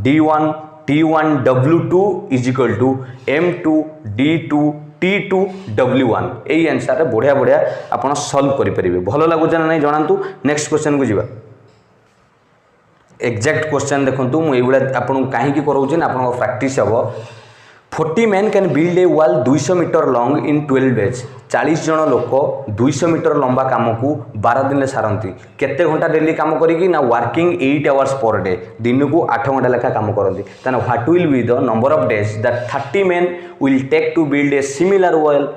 d1 t1 w2 is equal to m2 d2 t2 w1 एई आंसर रे बढ़िया बढ़िया आपण सॉल्व करि परिबे भलो लागु जना नै जणांतु नेक्स्ट क्वेश्चन को जिबा एक्जाक्ट क्वेश्चन देखंतु मु एगुडा आपन काहे की करौछिन आपन प्रैक्टिस हबो 40 men can build a wall 200 metre long in 12 days 40 जन लोक 200 मीटर लंबा काम को 12 दिन सारंती केते घंटा डेली काम करिकी ना वर्किंग 8 आवर्स पर डे दिन को 8 घंटा लेखा काम करंती तने what will be the number of days that 30 men will take to build a similar wall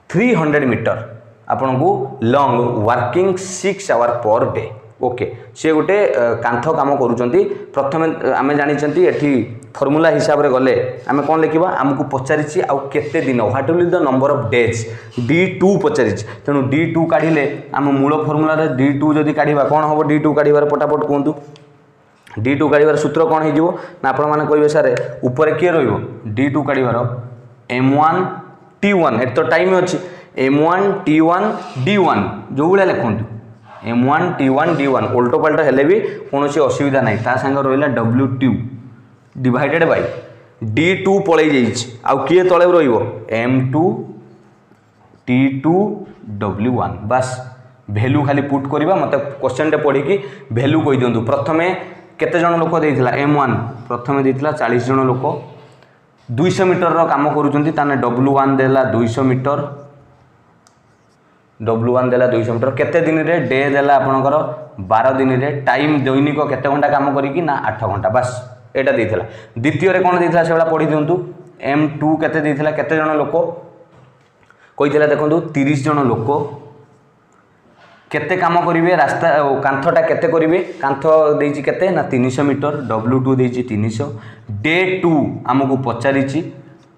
300 metre आपन को long working 6 hour per day okay सी गोटे कांथ काम करूँगी प्रथम आम जानी एठी फॉर्मूला हिसाब रे गले आम कौन लिखा आमको पचारि आउ केते दिन what will the number of days d2 पचारि तेणु d2 काढ़िले आम मूल फॉर्मूला रे d2 जदि काढ़ा कौन हम d2 काढ़ार पटापट कहतु d2 काढ़ार सूत्र कौन हो आपण मैंने कहे सारे ऊपर किए rid2 काढ़ार m1 t1 एट तो टाइम अच्छी m1 t1 d1 जो भाया लिखुँ m1 t1 d1 उल्टो पाल्टा हेले भी कौन असुविधा ना ता सांग रहा w2 डिवाइडेड बाय d2 पलि जाइए आउ किए तले m2 t2 w1 बस भैल्यू खाली पुट करवा मत क्वेश्चन टे पढ़ी कि भैल्यू कही दिंतु प्रथमे केते जन लोक देइथिला m1 प्रथमे देइथिला 40 जन लोक 200 मीटर रो काम करूचंती ताने w1 देला 200 मीटर w1 देला 200 मीटर केते दिन रे डे देला आपनकर 12 दिन रे टाइम दैनिक केते घंटा काम करी ना 8 घंटा बस एटा देइथिला द्वितीय रे कोन देइथिला सेबला पढी दियंतु m2 केते देइथिला केते जन लोक कहिथिला देखंतु 30 जन लोक केते काम करिवे रास्ता कांथटा केते करिवे कांथ देइची केते ना 300 मीटर w2 देइची 300 डे 2 हमकु पचारिची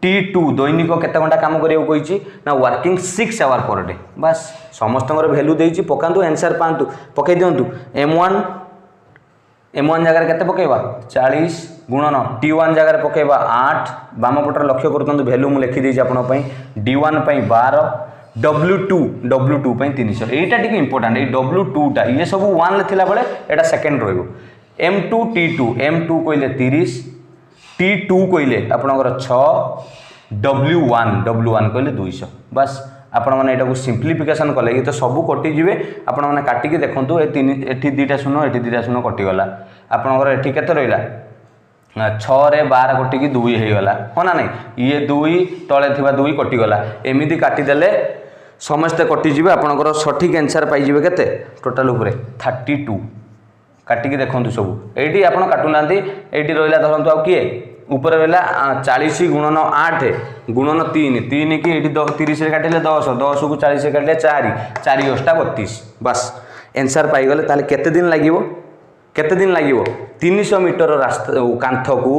t2 दैनिक केते घंटा काम करियो कहिची ना वर्किंग 6 आवर पर डे बस समस्तଙ୍କର वैल्यू देइची पकांतु आंसर पांतु पकई दियंतु m1 जगह केते पकेबा 40 गुणन t1 जगह पकेबा 8 बाम पटर लक्ष्य करतंतु वैल्यू मु लिखि देइची आपन पई d1 पई 12 w2 पई 300 एटा टिक इंपोर्टेंट ए w2 टा ये सब 1 ले थिला बेले एटा सेकंड रहइबो m2 t2 m2 कइले 30 t2 कइले आपनकर 6 w1 कइले 200 बस आपण माने एटा को सिंपलीफिकेशन कले तो सब कटि जिवे आपण माने काटि के देखंतु एठी दुईटा शून्य एठी दुईटा शून्य कटि गला आपनकर एठी केते रहिला 6 रे 12 कटि की 2 हे गला हो ना नहीं ये 2 तळे थिबा 2 कटि गला एमिति काटि देले समस्त कटि जिवे आपनकर सठिक आंसर पाइ जिवे केते टोटल ऊपर 32 काटि के देखंतु सब एठी आपण काटु नांती एठी रहिला धरंतु आ किए ऊपर रहा 40 गुणन 8 गुणन 3 कि 30 रे काटिले 10 10 को 40 रे काटिले 4 4 8 32 बस आंसर पाई गले ताले केते दिन लागिवो 300 मीटर रास्ता कांथ को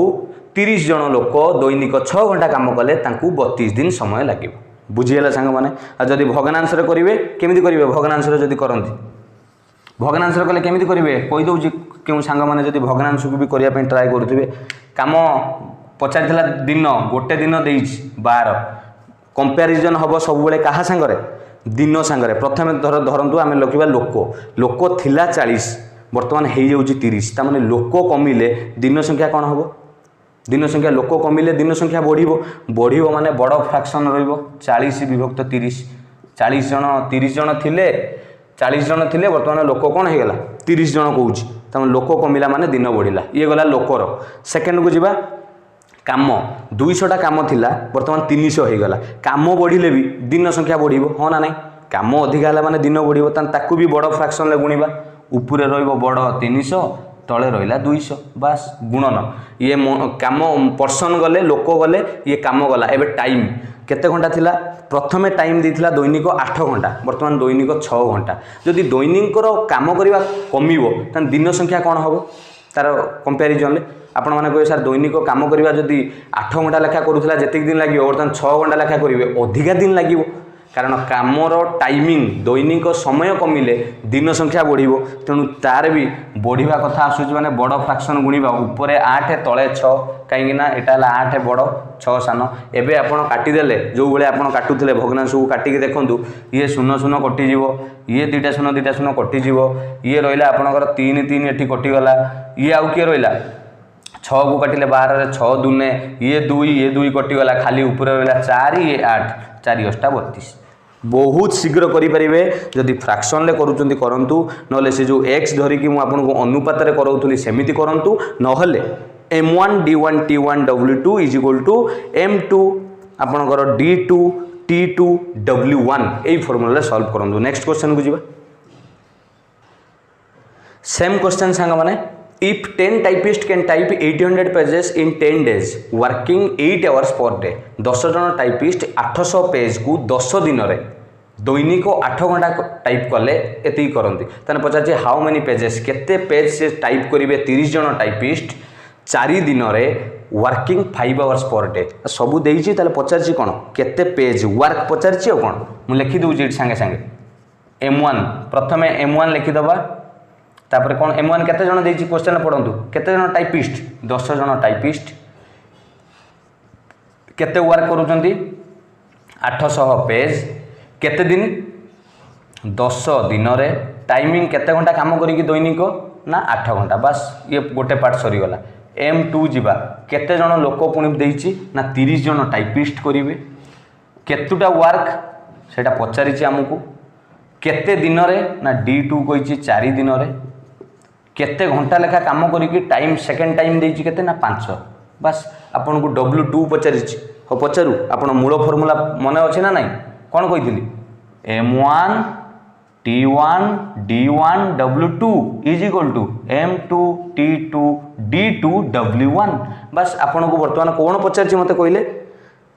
30 जन लोक दैनिक 6 घंटा काम कले तांकू 32 दिन समय लागिवो बुझियला संग माने आ जदी भग्नांश रे करिवे केमिति करिवे भग्नांश रे जदी करंती भग्नांश रे कले केमिति करिवे कहि दउची केउ संग माने जदी भग्नांश को भी करिया पे ट्राई करथिबे काम पचारिथिला दिन गोटे दिन देइछि 12 कंपैरिजन हबो सब बेले कहा संगरे दिन संगरे प्रथमे धरंतु आमे लखिबा लोक थिला 40 वर्तमान हेइ जाउछि 30 ता माने लोक कमिले दिन संख्या कोन हबो दिन संख्या लोक कमिले दिन संख्या बढ़िबो माने बड़ फ्रैक्शन रहइबो 40 विभक्त 30 40 जन 30 जन थिले 40 जन थिले वर्तमान लोक कोन हे गेला 30 जन कहउछि तम लोक कमिला माने दिन बढ़िला ये गला लोकर सेकंड को जिबा काम 200 टा काम थिला वर्तमान 300 हो गला काम बढ़िले भी दिन संख्या बढ़िबो हो ना नहीं काम अधिका है माने दिन बढ़िबो ताकू भी बड़ फ्रैक्शन ले गुणिबा उपरे रहिबो बड़ 300 तले रहिला 200 बस गुणन ये काम पर्सन गले लोक गले ये काम गला एबे टाइम केते घंटा थिला प्रथमे टाइम देथिला दैनिक 8 घंटा वर्तमान दैनिक 6 घंटा जदि दैनिक काम करबा कमिबो त दिन संख्या कोन हबो तार कंपैरिजन ले आपण माने कहे सर दैनिक काम करबा जदि 8 घंटा लेखा करूथला जतिक दिन लागियो वर्तमान 6 घंटा लेखा करिवे अधिका दिन लागिवो कारण कामर टाइमिंग दैनिक समय कमिले दिन संख्या बढ़िबो तेणु तार भी बढ़िबा कथा आसुच माने बड़ फ्रैक्शन गुणिबा उपरे 8 तले 6 कहीं ना एटा 8 बड़ 6 सान एबे आपण काटी देले जो बेले आपण काटुथिले भग्नांश को काटी के देखंतु ये 0 0 कटि जीवो ये 2 0 कटि जीवो ये रहिला आपणकर 3 3 एठी कटि गला ये आउ के रहिला 6 को काटिले 12 रे 6 दुने ये 2 कटि गला खाली ऊपर रहिला 4 ये 8 4 8 32 बहुत शीघ्र करें जदि फ्रैक्शन ले करूचंती करंतु नले से जो एक्स धरिकी मु आपनको अनुपात रे करौथुली सेमिति करंतु नहले m1 d1 t1 w2 is equal to m2 आपनकर d2 t2 w1 एई फार्मूला सॉल्व करंतु नेक्स्ट क्वेश्चन को जीवा सेम क्वेश्चन सांग माने if 10 typist can type 800 pages in 10 days working 8 hours per day 10 जन टाइपिस्ट 800 पेज को 10 दिन रे दैनिक 8 घंटा टाइप कले एति करंती तने पचार हाउ मेनी पेजेस केते पेज से टाइप करिवे 30 जन टाइपिस्ट 4 दिन रे वर्किंग 5 आवर्स पर डे सबु देइछि ताले पचार कोन केते पेज वर्क पचार छि कोन मु लिखि दउ जी संगे संगे m1 प्रथमे m1 लिखि दबा तापर कौन m1 केते जन देछि क्वेश्चन पढंतु केते जन टाइपिस्ट 10 जन टाइपिस्ट केते वर्क करूचंती 800 पेज केते दिन 10 दिन रे टाइमिंग केते घंटा काम करी कि दैनिक ना 8 घंटा बस ये गोटे पार्ट सरी गला m2 जीवा केते जन लोक पुणी देछि ना 30 जन टाइपिस्ट करिवे केतुटा वर्क सेटा पचारिछि हमकु केते दिन रे ना d2 कहिछि 4 दिन रे केते घंटा लेखा काम करी टाइम सेकेंड टाइम देछि केते ना 5 बस आपन को w2 पचारिछि हो पचारु आपन मूल फार्मूला मने अछि ना नाही कोन कहिथिली m1 t1 d1 w2 is equal to m2 t2 d2 w1 बस आपन को वर्तमान कोन पचारिछि मते कहिले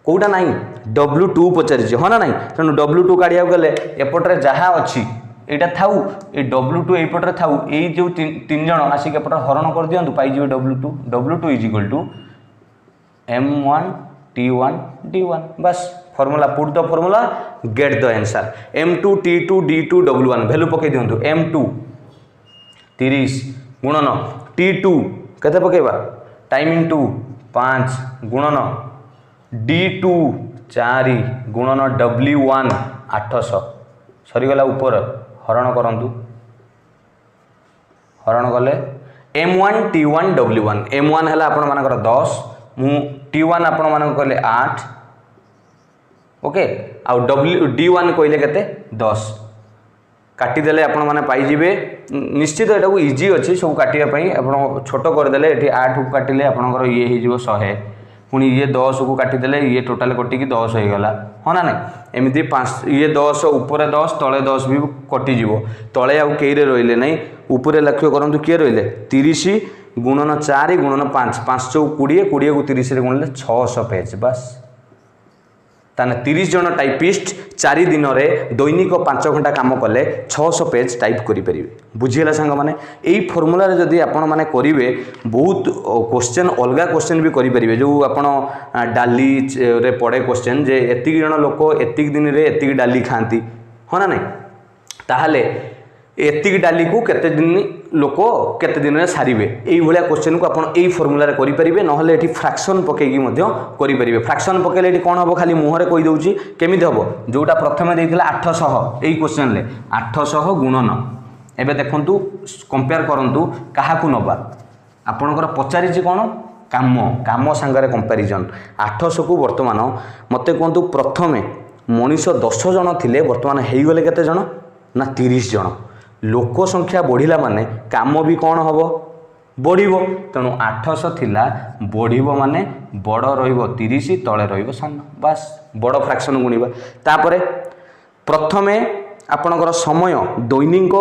कोउटा नाही w2 पचारिछि हो ना नाही तनु w2 काढिया गले एपटरे जहा अछि एटा थाउ ए w2 एपटरे थाउ ए जो तीन जण आसी के एपटर हरण कर दियंतु पाई जिवे w2 is equal to m1 t1 d1 बस formula put the formula get the answer m2 t2 d2 w1 value पके दियंतु m2 30 गुणन t2 केते पकेबा टाइमिंग 2 5 गुणन d2 4 गुणन w1 800 सरी गला ऊपर हरण करंतु हरण गले m1 t1 w1 m1 हला आपण मानकर 10 मु t1 आपण मानकर कहले 8 ओके आ d1 कहले केते 10 काटी देले आपण माने पाई जिवे निश्चित एटा को इजी अछि सब काटिया पई आपण छोटो कर देले एठी 8 को काटिले आपनकर ये हे जिवो 100 पुणी ये 10 को काटी देले ये टोटल कटी की 10 हो गला हो ना नहीं एमती 5 ये 10 ऊपर 10 तले 10 भी कटि जीवो तले आउ केरे रहिले नहीं ऊपर लक्ष्य करंतु के रहिले 30 गुणन 4 गुणन 5 5 चौ 20 20 को 30 रे गुणले 600 पेज बस ताने 30 जन टाइपिस्ट 4 दिन रे दैनिक 5 घंटा काम कले 600 पेज टाइप करि परिबे बुझियला संग माने एई फार्मूला रे जदी आपण माने करिवे बहुत क्वेश्चन अलगा क्वेश्चन भी करि परिबे जो आपण डाली रे पड़े क्वेश्चन जे एतिक जन लोक एतिक दिन रे एतिक डाली खांती हो ना नहीं ताहाले एतिक डाली को केते दिन लोक केते दिन रे सारिबे एई भलिया क्वेश्चन को आपण एई फार्मूला रे करि परिबे नहले एठी फ्रैक्शन पकेगी मध्य करि परिबे फ्रैक्शन पकेले एठी कोन हबो खाली मुहरे कहि दउची केमिति हबो जोटा प्रथमे देइथिला 800 एई क्वेश्चन ले 800 गुणन एबे देखंतु कंपेयर करंतु काहा को नबा आपनकर पचारि छी कोन काम काम संगरे कंपैरिजन 800 को वर्तमान मते कोंतु प्रथमे मनीष 10 जन थिले वर्तमान हेई गले केते जन ना 30 जन लोक संख्या बढ़िला माने काम भी कौन हम बढ़िबो तेणु 800 थिला बढ़िबो माने बड़ रहिबो 30 तले रहिबो सान बस बड़ फ्रैक्शन गुणिबा तापरे प्रथमे आपणकर समय दैनिक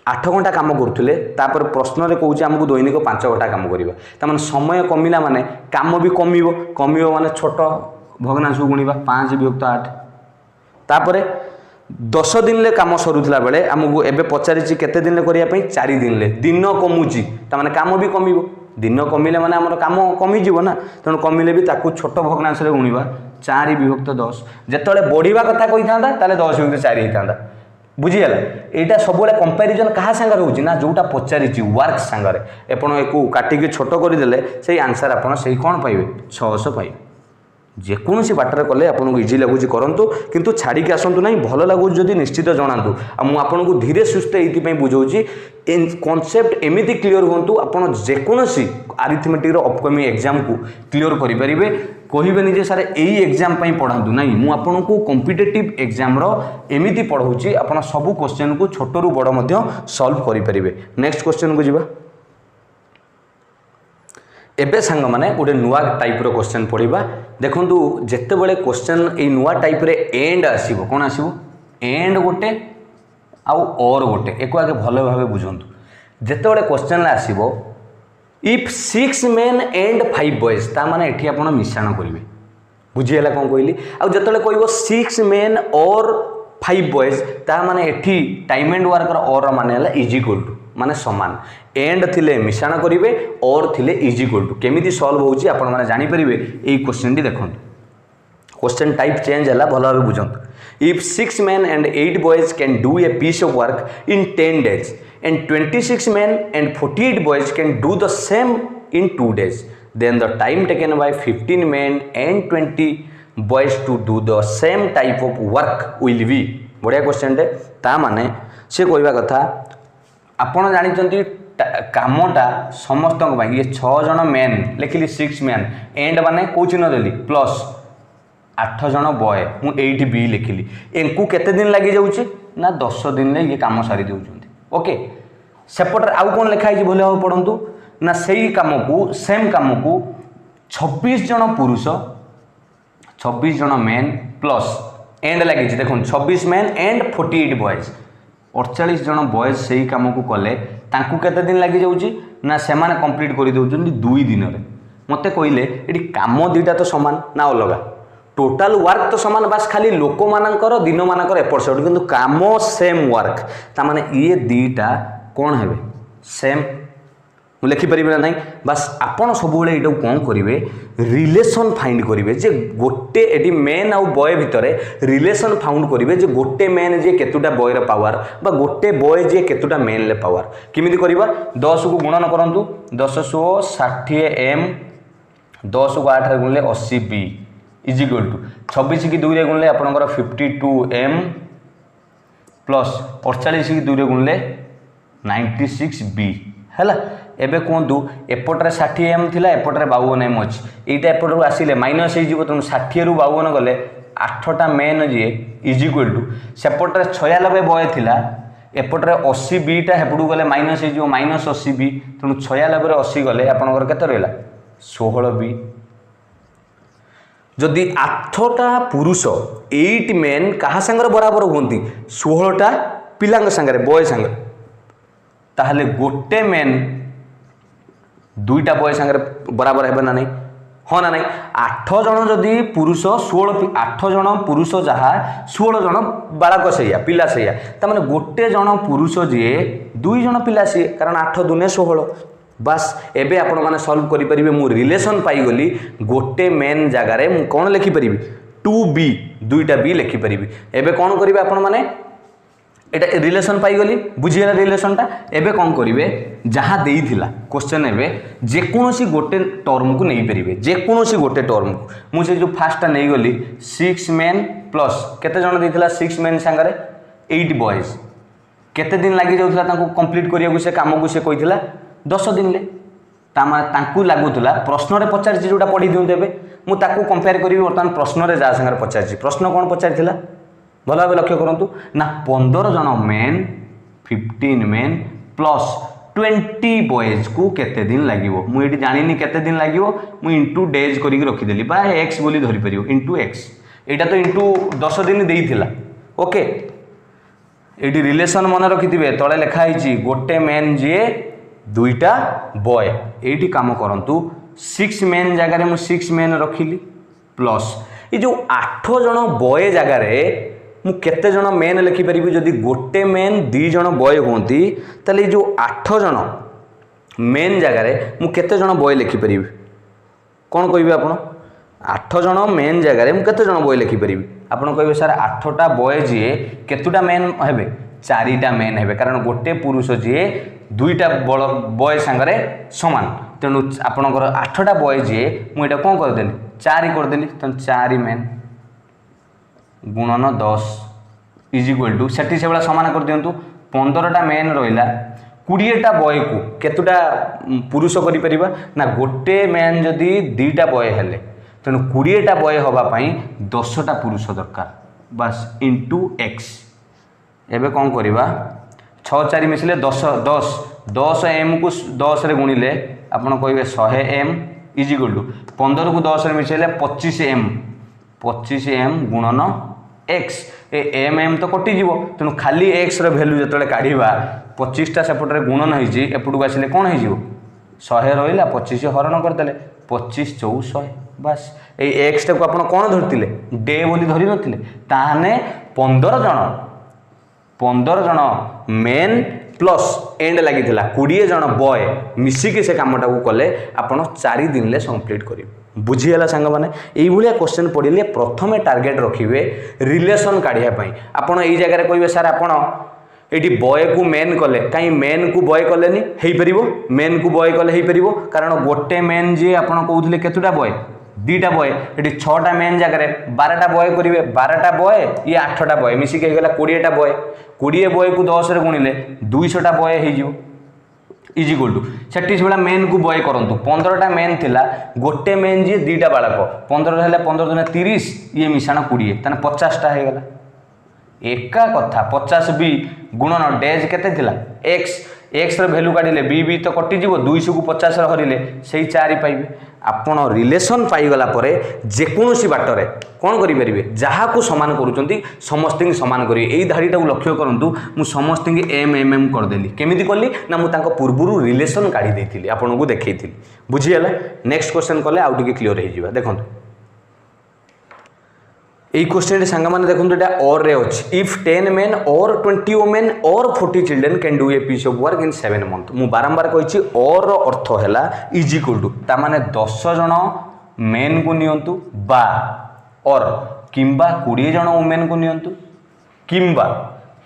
8 घंटा काम करुले तापर प्रश्न कौच आमको दैनिक 5 घंटा काम करवा तमाने समय कमिला माने काम भी कमिबो माने छोट भग्नांश गुणिबा 5 विभक्त 8 तापर 10 दिन काम सरुला बेले आमको एबे पचारिछि केते दिन करिया पई 4 दिन दिन कमुची तमाने काम भी कमिबो दिन कमिले माने हमर काम कमी जीवो ना तेणु कमिले भी ताकू छोट भग्नांश रे गुणिबा 4 विभक्त 10 जेतले बढ़िबा कथा कहि थांदा ताले 10 विभक्त 4 ही थांदा बुझीगला एटा सब बेले कंपैरिजन कहा संगे रहउची ना जोटा पचारिछि वर्क संगे एपण एको काटिके छोट करि देले सेही आंसर आपण सेही कोन पाइबे 600 पाइबे जेकोसी बाटर कले आपको इजी लगुच करूँ किंतु छाड़ी आसतु ना भल लगुच जदि निश्चित जनातु आपको धीरे सुस्थे ये बुझाऊँगी कॉन्सेप्ट एमती क्लीयर हूँ आपड़ जेकोसी आरिथमेटिक अपकमिंग एग्जाम को क्लीयर करेंगे कहबेनि जे सारे यही एग्जाम पढ़ातु ना मुझे कॉम्पिटिटिव एग्जाम एमती पढ़ाऊँगी आप सब क्वेश्चन को छोटू बड़ सॉल्व करेंगे नेक्स्ट क्वेश्चन को जीवा एबे सांग माने गोटे नुआ टाइप रो क्वेश्चन पढ़िबा देखंतु जेते बेले क्वेश्चन ए नुआ टाइप रे एंड आसीबो कोन आसीबो एंड गोटे आउ और गोटे एको आगे भलो भाबे बुझंतु जेते बेले क्वेश्चन ला आसीबो इफ 6 मेन एंड 5 बॉयज ता माने एठी आपण मिश्रण करिवे बुझियला कोन कहली आ जेते बेले कहबो 6 मेन और 5 बॉयज ता माने एठी टाइम एंड वर्क रो और माने हला इज इक्वल टू माने समान एंड थिले मिश्रण करेंगे और थिले इज इक्वल टू केमिति सॉल्व होउची आपण माने जानि परिबे एई क्वेश्चन टी देखंतु क्वेश्चन टाइप चेंज हला भलो भाबे बुझंतु if 6 men and 8 boys can do a piece of work in 10 days and 26 men and 48 boys can do the same in 2 days then the time taken by 15 men and 20 boys to do the same type of work will be बढ़िया question टे ता माने से कहवा कथा आपण जानिचंती कामटा समस्त ये 6 जन मेन लिखिली 6 मेन एंड माने कौ चिन्ह देली प्लस 8 जन बॉय मु एठी बी लिखिली एंकु केते दिन लागि जाउची ना 10 दिन ले ये काम सारी देउचंती ओके सेपटर आउ कोन लिखा है भले पढ़ंतु ना सेही काम को सेम काम को 26 जन पुरुष 26 जन मेन प्लस एंड लगी देखो 26 मेन एंड 48 बॉयज 48 जन बॉयज से ही कम को कले तांकु केते दिन लगी जाउची ना से माने कंप्लीट करि दउचंदी 2 दिन रे मते कहले एटी काम दीटा तो समान ना अलगा टोटल वर्क तो समान बस खाली लोक मानकर दिन मानकर एपट सेपट किंतु काम सेम वर्क ता माने ये दीटा कोन हेबे सेम लिखि परिबे ना नहीं बस आपण सब बेले एटा कोन करिवे रिलेशन फाइंड करिवे जे गोटे एटी मेन आउ बॉय भितरे रिलेशन फाउंड करिवे जे गोटे मेन जे केतुटा बॉय र पावर बा गोटे बॉय जे केतुटा मेन ले पावर किमिति करिवा 10 को गुणन करंतु 10 100 60 m 10 को 8 रे गुणले 80 b इज इक्वल टू 26 की 2 रे गुणले आपनकर 52 m प्लस 48 की 2 रे गुणले 96 b हैला एबे कहतु एपटे 60 m थिला एपटे 52 m अच्छी यहाँ एपटू आसिले माइनस हो तेणु 60 रु 52 गले 8टा मेन जी इज इक्वल टू सेपटे 96 बॉय थिला एपटे 80 बीटा हेपटू गले माइनस हो माइनस 80 बी तेणु 96 रे 80 गले आपनकर केते रहला 16 बी जदि 8टा पुरुष 8 मेन कहा संगे बराबर होती 16टा पिलांग संगे बॉय संगे ताहले गोटे मेन 2टा बॉय संगे बराबर है ना नहीं हाँ ना नहीं 8 जन जदि पुरुष 8 जन पुरुष जहाँ 16 जन बालक से पिला से तार गोटे जन पुरुष जी 2 जन पिला सी कारण 8 दुने 16 बस एबे आपण माने सॉल्व करि परिबे मु रिलेशन पाइगली गोटे मेन जगार मु कौन लिखिपरि 2b 2टा b लिखिपरि एबे कौन करिवे आपण माने एटा रिलेशन पाइगली बुझीगला रिलेशनटा एबे कौन करिवे जहाँ देइथिला क्वेश्चन एबे जेकोसी गोटे टर्म को नहीं परिबे जेकोसी गोटे टर्म को मुझे जो फास्टा नहीं गली 6 मेन प्लस केते जण देइथिला 6 मेन संगरे 8 बॉयज केते दिन लागि जाउथिला तांको कंप्लीट करिया को से काम को से कहिथिला 10 दिन ले तांकु लागुला प्रश्न रे पचारछि जोटा पढ़ी दिउ देबे मु ताकु कंपेयर करिवि वर्तमान प्रश्न रे जा संगे पचारछि प्रश्न कोन पचारथिला भल भाव लक्ष्य करूँ ना 15 जन मेन 15 मेन प्लस 20 बॉयज को केते दिन लगे मुझे जानी केते दिन लगे मुझे इंटू डेज करके रखीदेली बा एक्स बोली धरी पार इंटू एक्स यहाँ तो इंटू 10 दिन देइथिला ओके ये रिलेशन मन रखिथे तले लिखाई गोटे मेन जी दुईटा बॉय ये कम करूँ 6 मेन जगार मुझे 6 मेन रखिली प्लस ये जो 8 जन बॉय जगार मुझे जन मेन लिखिपर जदि गोटे मेन 2 जन बॉय होती ताले जो 8 जन मेन जगार मुझे जन बॉय लिखिपर कौन कहे आप 8 जन मेन जगार मुझे जन बॉय लिखिपर आपड़ कहे सर 8टा बॉय जी केतुटा मेन हे 4टा मेन हे कारण गोटे पुरुष जी 2टा बॉय सांगरे समान तेणु आपणकर 8टा बॉय जी मुझे कौन करदेली 4 करदेली तेणु 4 मेन गुणन 10 इज इक्वल टू से सामान कर दिंतु 15टा मेन रहा 20टा बॉय को केतुटा पुरुष करें ना गोटे मेन जदि 2टा बॉय हेले तेणु 20टा बॉय होगापाई 10टा पुरुष दरकार बस इंटू एक्स एबे कौन करवा 6 4 मिसले 10 10 10 एम को 10 रे गुणिले आपन कहे 100 एम इज इक्वल टू 15 को 10 रे मिसले 25 एम गुणन एक्स एम एम तो कटिज तेणु खाली एक्स रैल्यू जो काढ़ा 25टा सेपटे गुणन होपटू आसिले कौन हो 100 रहा 25 हरण करदे 25 4 100 बस ये एक्स टाक आप कौन धरते डे बोली धरी नथिले ताहने 15 जन मेन प्लस एंड लगी 20 जन बॉय मिसिकी से कमटा को कले आपन 4 दिन ले कंप्लीट करेंगे बुझीगला सांग मैंने ये क्वेश्चन पढ़े प्रथम टार्गेट रखिए रिलेशन काढ़ापी आपड़ ये जगह कहे सर आपड़ ये बॉय को मेन कले कहीं मेन को बॉय कले हो पार मेन को बॉय कले हो पार कारण गोटे मेन जी आप कहते केतुटा बॉय 2टा बॉय ये 6टा मेन जगह 12टा बॉय करेंगे 12टा बॉय ये 8टा बॉय मिसिक होगा 20टा बॉय 20 बॉय को 10 रे गुणिले 200टा बॉय हो इज इक्वल टू से मेन को बॉय करूँ 15टा मेन थिला गोटे मेन जी 2टा बालक 15 है 15 दुना 30 ये मिशाण 20 ताने 50टा होगा एका कथा 50 बी गुणन डेज केते थिला एक्स एक्स वैल्यू काढ़े बी तो कटिज 200 को 50 हरिले से 4 पाइबे आपण रिलेशन पाईगला जेकोसी बाटर कौन करेंगे जहाँ को सामान करुँच समस्त सामान करेंगे यही धाड़ीटा को लक्ष्य करूँ मुझ समस्त एम एम एम करदेली केमी कली ना मुझे पूर्व रिलेशन काढ़ी आपन को देखी बुझीगला नेक्स्ट क्वेश्चन कले आउ टे क्लीयर हो देखो यही क्वेश्चन सांग मैंने देखो ये और रे अच्छी इफ 10 मेन और 20 वोमेन और 40 children can do a piece of work in 7 month मु बारंबार कही और अर्थ है इज इक्वल टू ताने 10 जन मेन को नियंतु बा और किंबा 20 जन वोमेन को नियंतु किंबा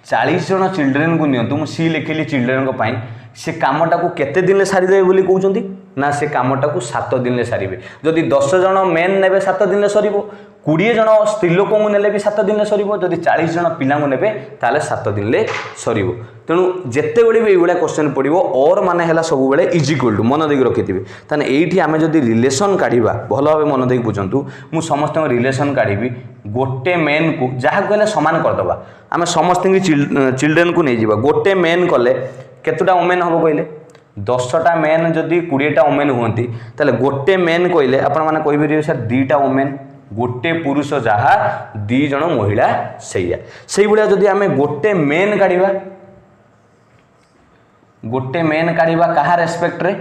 40 जन चिल्ड्रेन को नियंतु मु सी लिखिली चिल्ड्रेन को से कामटा को केते दिन सारीदेवे बोली कहउछंती ना से कामटा को 7 दिन सारीबे जदि 10 जन मेन नेबे 7 दिन सरीबो 20 जन स्त्री लोक ने भी 7 दिन सरीबो जदि 40 जन पिला ने ताले 7 दिन सरीबो तेणु जिते बड़े भी ये क्वेश्चन पड़ो और माने है सब बेले इज इक्वल टू मन देख रखिथे ताने एठी आमे जदि रिलेशन काढ़ा भल भाव मन देख बुझंतु मु समस्त रिलेशन काढ़ी गोटे मेन को जहाँ कहले सामान करदबा आमे समस्त चिल्ड्रेन को नहीं जावा गोटे मेन कले केतुटा वोमेन हम कहले 10टा मेन जदि 20टा वोमेन हुंती ताले गोटे मेन कहले आपण माने कहि परिबे सर 2टा वोमेन गोटे पुरुष जहाँ 2 जन महिला से भाया जदि आमे गोटे मेन काढ़ा कहा रेस्पेक्ट रे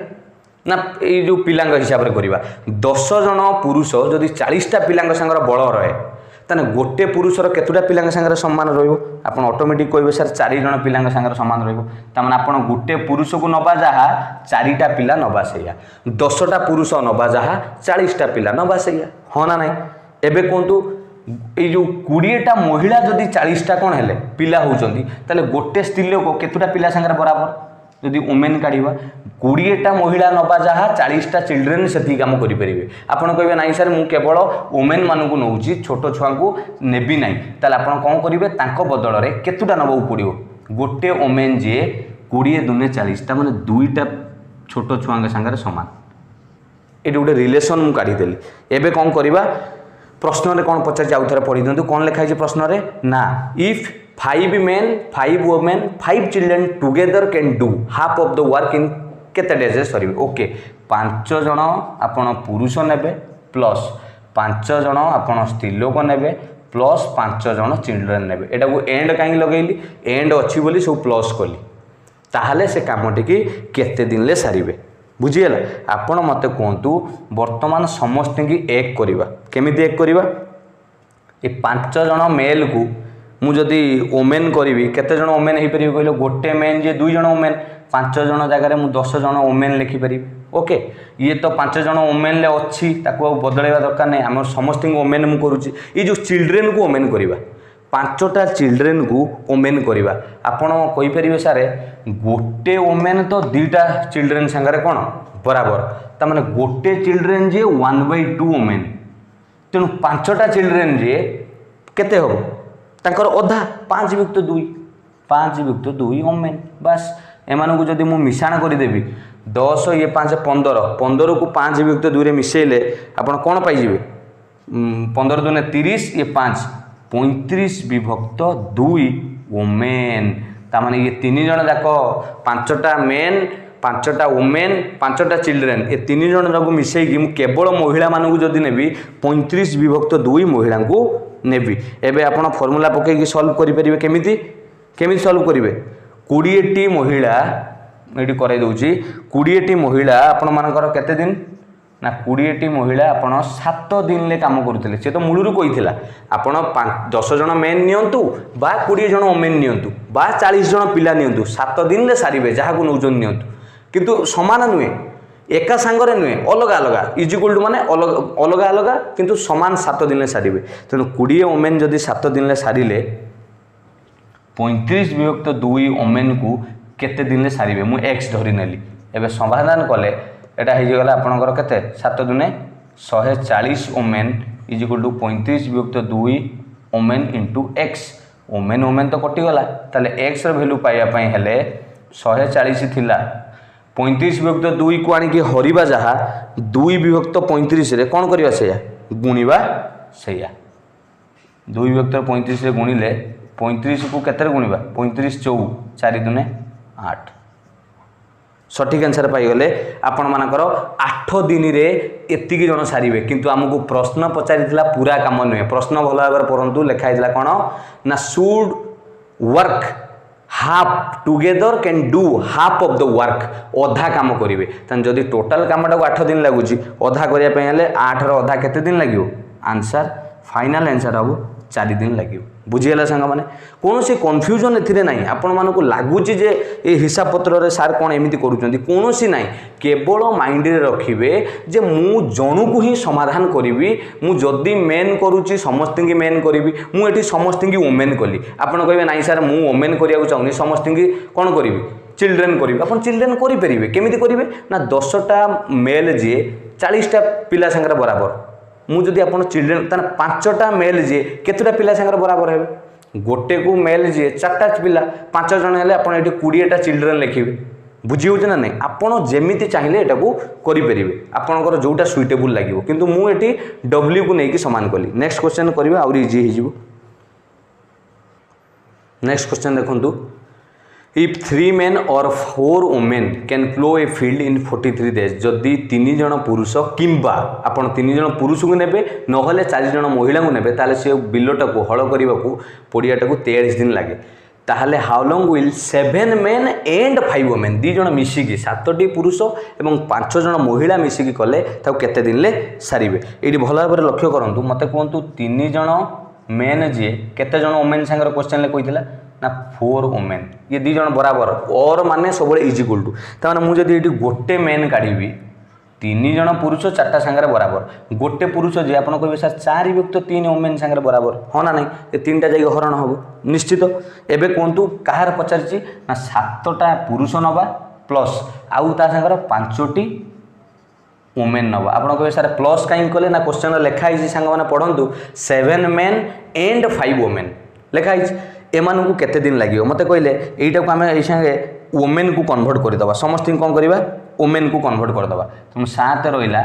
ना ये जो पिलांग हिसाब रे करबा 10 जन पुरुष जदि 40टा पिलांग संगर बल रहे ताने गोटे पुरुषर केतुटा पिलांग संगर समान रहिबो आपण ऑटोमेटिक कहबे सर 4 जन पिलांग संगर समान रहिबो तामाने आपण गोटे पुरुष को नबा जहाँ 4टा पिला नबा सेया 10टा पुरुष नबा जहाँ 40टा पिला नबा सेया हाँ ना नहीं एबे कहतु ये जो 20टा महिला जदि 40टा कौन है पिला होउचंती ताले गोटे स्त्री लोक केतुटा पिला संगर बराबर जदि वोमेन काढ़ा 20टा महिला नबा जहाँ 40टा चिल्ड्रेन से कम करेंगे आपड़ कहे ना सर मु केवल वोमेन मान को नौची छोट छुआ को नेबी ना ताले आपड़ कौन करेंगे बदल में केतुटा नबा पड़ो गोटे वोमेन जी 20 दुने 40 माने 2टा छोट छुआ सागर सामान ये गोटे रिलेशन मुझे काढ़ीदेली एबे कौन करवा प्रश्न कौन पचार आउ थे पढ़ी दिखाँ कौन लिखाई प्रश्न ना if 5 main 5 women 5 children together can do half of the work इन केते डेज सर ओके 5 जन आपण पुरुष नेबे प्लस 5 जन आपण स्त्री लोक नेबे प्लस 5 जन चिल्ड्रेन नेबे एटा को एंड कहीं लगेली एंड अच्छी बोली सब प्लस कली ताहले से कामटी की केते दिन ले सारिबे बुझीगला आपण मते कहतु वर्तमान समस्त की एक करवा केमिति एक करवा ये 5 जन मेल को मुझे ओमेन करी केते जन ओमेन हो पार कहल गोटे मेन जे 2 जन ओमेन 5 जन जगह मुझे 10 जन ओमेन लिखिपारि ओके ये तो 5 जन ओमेन ले अच्छी ताको बदलवा दरकार नहीं आम समस्त ओमेन मु करुच्ची ये जो चिल्ड्रेन को ओमेन करवा 5टा चिल्ड्रेन को ओमेन करवा आपण कहीपर सारे गोटे ओमेन तो 2टा चिल्ड्रेन सांगे कौन बराबर तार गोटे चिल्ड्रेन जे 1/2 ओमेन तेणु 5टा चिल्ड्रेन जे केते हम तांकर अधा 5/2 ओमेन बस एमानकु जदि मु मिशाण करदेवी 10 ये 5 15 को 5/2 रे मिसेले आपण कौन पाइबे 15 दूने 30 ये 5 35/2 ओमेन तामाने ये 3 जन जाक 5टा मेन 5टा ओमेन 5टा चिल्ड्रेन ये 3 जन जाक मिसेकी मु केवल महिला मानकु जदि नेबी 35/2 महिला को नेबी एबे आपण फॉर्मूला पकेकी सॉल्व करि परिबे केमिति सॉल्व करिवे 20टी महिला ये कर दूची 20टी महिला आपण मानकर केते दिन ना 20टी महिला आपण 7 दिन ले काम करुले सी तो मूलरू कही आपण 10 जन मेन नियंतु बा 20 जन ओमेन नियंतु बा 40 जन पिला नियंतु 7 दिन ले सारिबे जहा को नौजन नियंतु किंतु समान नुहे एका सांगरे नुहे अलग अलग इजिक्वल टू माने अलग अलग किंतु समान 7 दिन ले सारिबे तेणु 20 ओमेन जदि 7 दिन ले सारिले 35/2 ओमेन को केते दिन ले सारिबे मु एक्स धरि नेली एबे समाधान कले एटा हे गला आपनकर केते 7 दुने 140 women is equal to 35/2 women into x women women तो कटि गला ताले एक्स र वैल्यू पाइया पई हेले 140 थिला 35/2 को आनी कि हरिबा जहा 2/35 रे कोन करिवा सेया गुणीबा सेया 2/35 रे गुणिले 35 को केतर गुणीबा 35 4 4 दुने 8 सठिक आंसर पाइगले आपण मानकर 8 दिन रे एतिकी जन सारिबे किंतु हमको प्रश्न पचारिथिला पूरा काम नुहे प्रश्न भल भाव परंतु लिखाइला कोन ना should work half together can do half of the work अधा काम करिवे तन जदी टोटल कामटा को 8 दिन लागुची अधा करिया पे हेले 8 रो अधा केते दिन लागियो आंसर फाइनल आंसर अब 4 दिन लगे बुझीगला सांग मैंने कौन से कन्फ्यूजन एथिरे नाही आपण मानकु लागुची जे ए हिसाब पत्र रे सार कोन एमिति करूचंदी कौन सी नाही केवल माइंड रे रखिबे जे मु जणु को ही समाधान करिवि मु जदी मेन करूची समस्त की मेन करिवि मु एठी समस्त की वुमेन कली आपण कहबे नाही सर मु वुमेन करिया चाहूनी समस्त की कोन करिवि चिल्ड्रेन करिवि आपण चिल्ड्रेन करि परिबे केमिति करिवे ना 10टा मेल जे 40टा पिला संगे बराबर मुझे आप चिल्ड्रेन तान 5टा मेल जी केतटा पिला सांगे बराबर है गोटे को मेल जी 4टा पिला 5 जन हेले आप 20टा चिल्ड्रेन लिखे बुझी हो ना नहीं आपड़ जमी चाहिए यहाँ को करेंगे आपंकर जोटा सुइटेबल लगे किंतु मुझे डब्ल्यू को लेकिन सामान कली नेक्स्ट क्वेश्चन करेंगे आउरी इजी हो नेक्स्ट क्वेश्चन देखो if 3 men or 4 women can plow a field in 43 days जदि 3 जन पुरुष किंबा आपण 3 जन पुरुष को नेबे नहले 4 जन महिला को नेबे ताले से बिलटा को हल करने को पड़ियाटा को 43 दिन लगे ताहले how long will 7 men and 5 women 2 जन मिसिकी 7टी पुरुष एवं 5 जन महिला मिसिकी कले ताको केते दिन ले सारिबे एठी भल भाबरे लक्ष्य करंतु मते कहंतु 3 जन मेन जे केते जन वुमेन संगर क्वेश्चन ले कहितला ना 4 वुमेन ये 2 जन बराबर और माने सब इज इक्वल टू ताने मु जदी एठी गोटे मेन काढिबी 3 जन पुरुष 4टा संगे बराबर गोटे पुरुष जे आपण कहबे सर 4/3 वुमेन संगे बराबर हो ना नहीं ये 3टा जाई हरण हो निश्चित एबे कोंतु कहार पचारची ना 7टा पुरुष नबा प्लस आउ ता संगे 5टी वुमेन नबा आपण कहबे सर प्लस काई कले ना क्वेश्चन लिखा हिची संग माने पढंतु 7 men and 5 women लिखा हिची एमान को केते दिन लगे मते कहले एटा को आमे ए संगे वुमेन को कन्वर्ट कर दबा समस्त कोन करबा वुमेन को कन्वर्ट कर दबा तुम 7 रहिला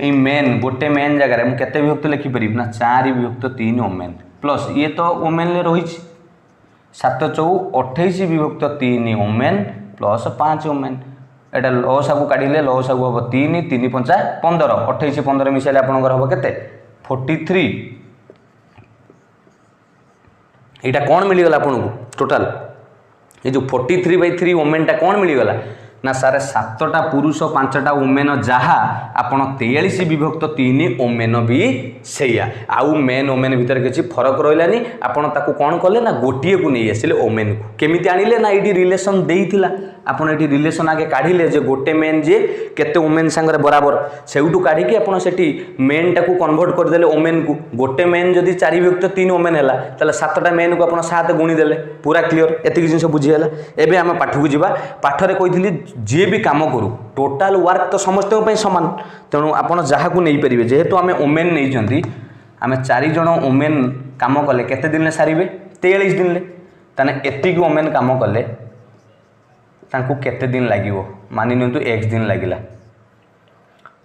ए मेन गोटे मेन जगह रे मु केते विभक्त लिखि परिब ना 4/3 वुमेन प्लस ये तो वुमेन ले रहिछि 7 4 28/3 वुमेन प्लस 5 वुमेन एटा लॉसा को काढिले लॉसा को हो 3 3 5 15 28 15 मिसाले आपनकर हो केते 43 यहाँ कौन मिलगला आपको टोटाल ये जो 43/3 ओमेनटा कौन मिलगला ना सारे 7टा पुरुष 5टा ओमेन जहाँ आपण 43/3 ओमेन भी सैया आउ मेन ओमेन भितर किसी फरक रही आपड़ ताकू कौन कले ना गोटे को नहीं आसिले ओमेन को केमिति आनिले ना ये रिलेसन देइथिला आपन ये रिलेसन आगे काढ़िले जे गोटे मेन जे केते ओमेन सांगरे बराबर सेउटू काढ़ी आपन सेठी मेन टाकू कन्वर्ट करदेले ओमेन को गोटे मेन जदि 4/3 ओमेन हैला ताले 7टा मेन को आपन 7 गुणी देले पूरा क्लियर एतिक जिंस बुझियला एबे हम पाठ को जीवा पाठरे कहिथिली जे भी काम करू टोटाल वर्क तो समस्त समान तेणु आपड़ जहाँ को नहीं पारे जेहेतु आम ओमेन नहीं आम 4 जन ओमेन काम कले केते दिन सारे 43 दिन ताने एतिक ओमेन काम कले तांको केते दिन लागिवो मानि नियंतु x दिन लागिला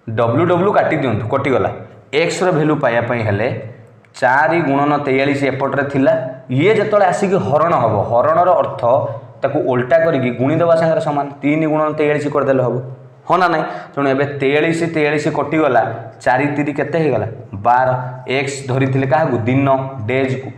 w काटी दियंतु कटिगला x रो वैल्यू पाया पई हेले 4 गुणन 43 एपटरे थिला ये जतले आसिक हरण हबो हरणर अर्थ ताकू उल्टा करिकी गुणी देवा संगे समान 3 गुणन 43 करदेले हबो हाँ ना नहीं तेणु एबे 43 कटिगला 4 3 केते हो गला 12 x धरी क्या दिन डेज को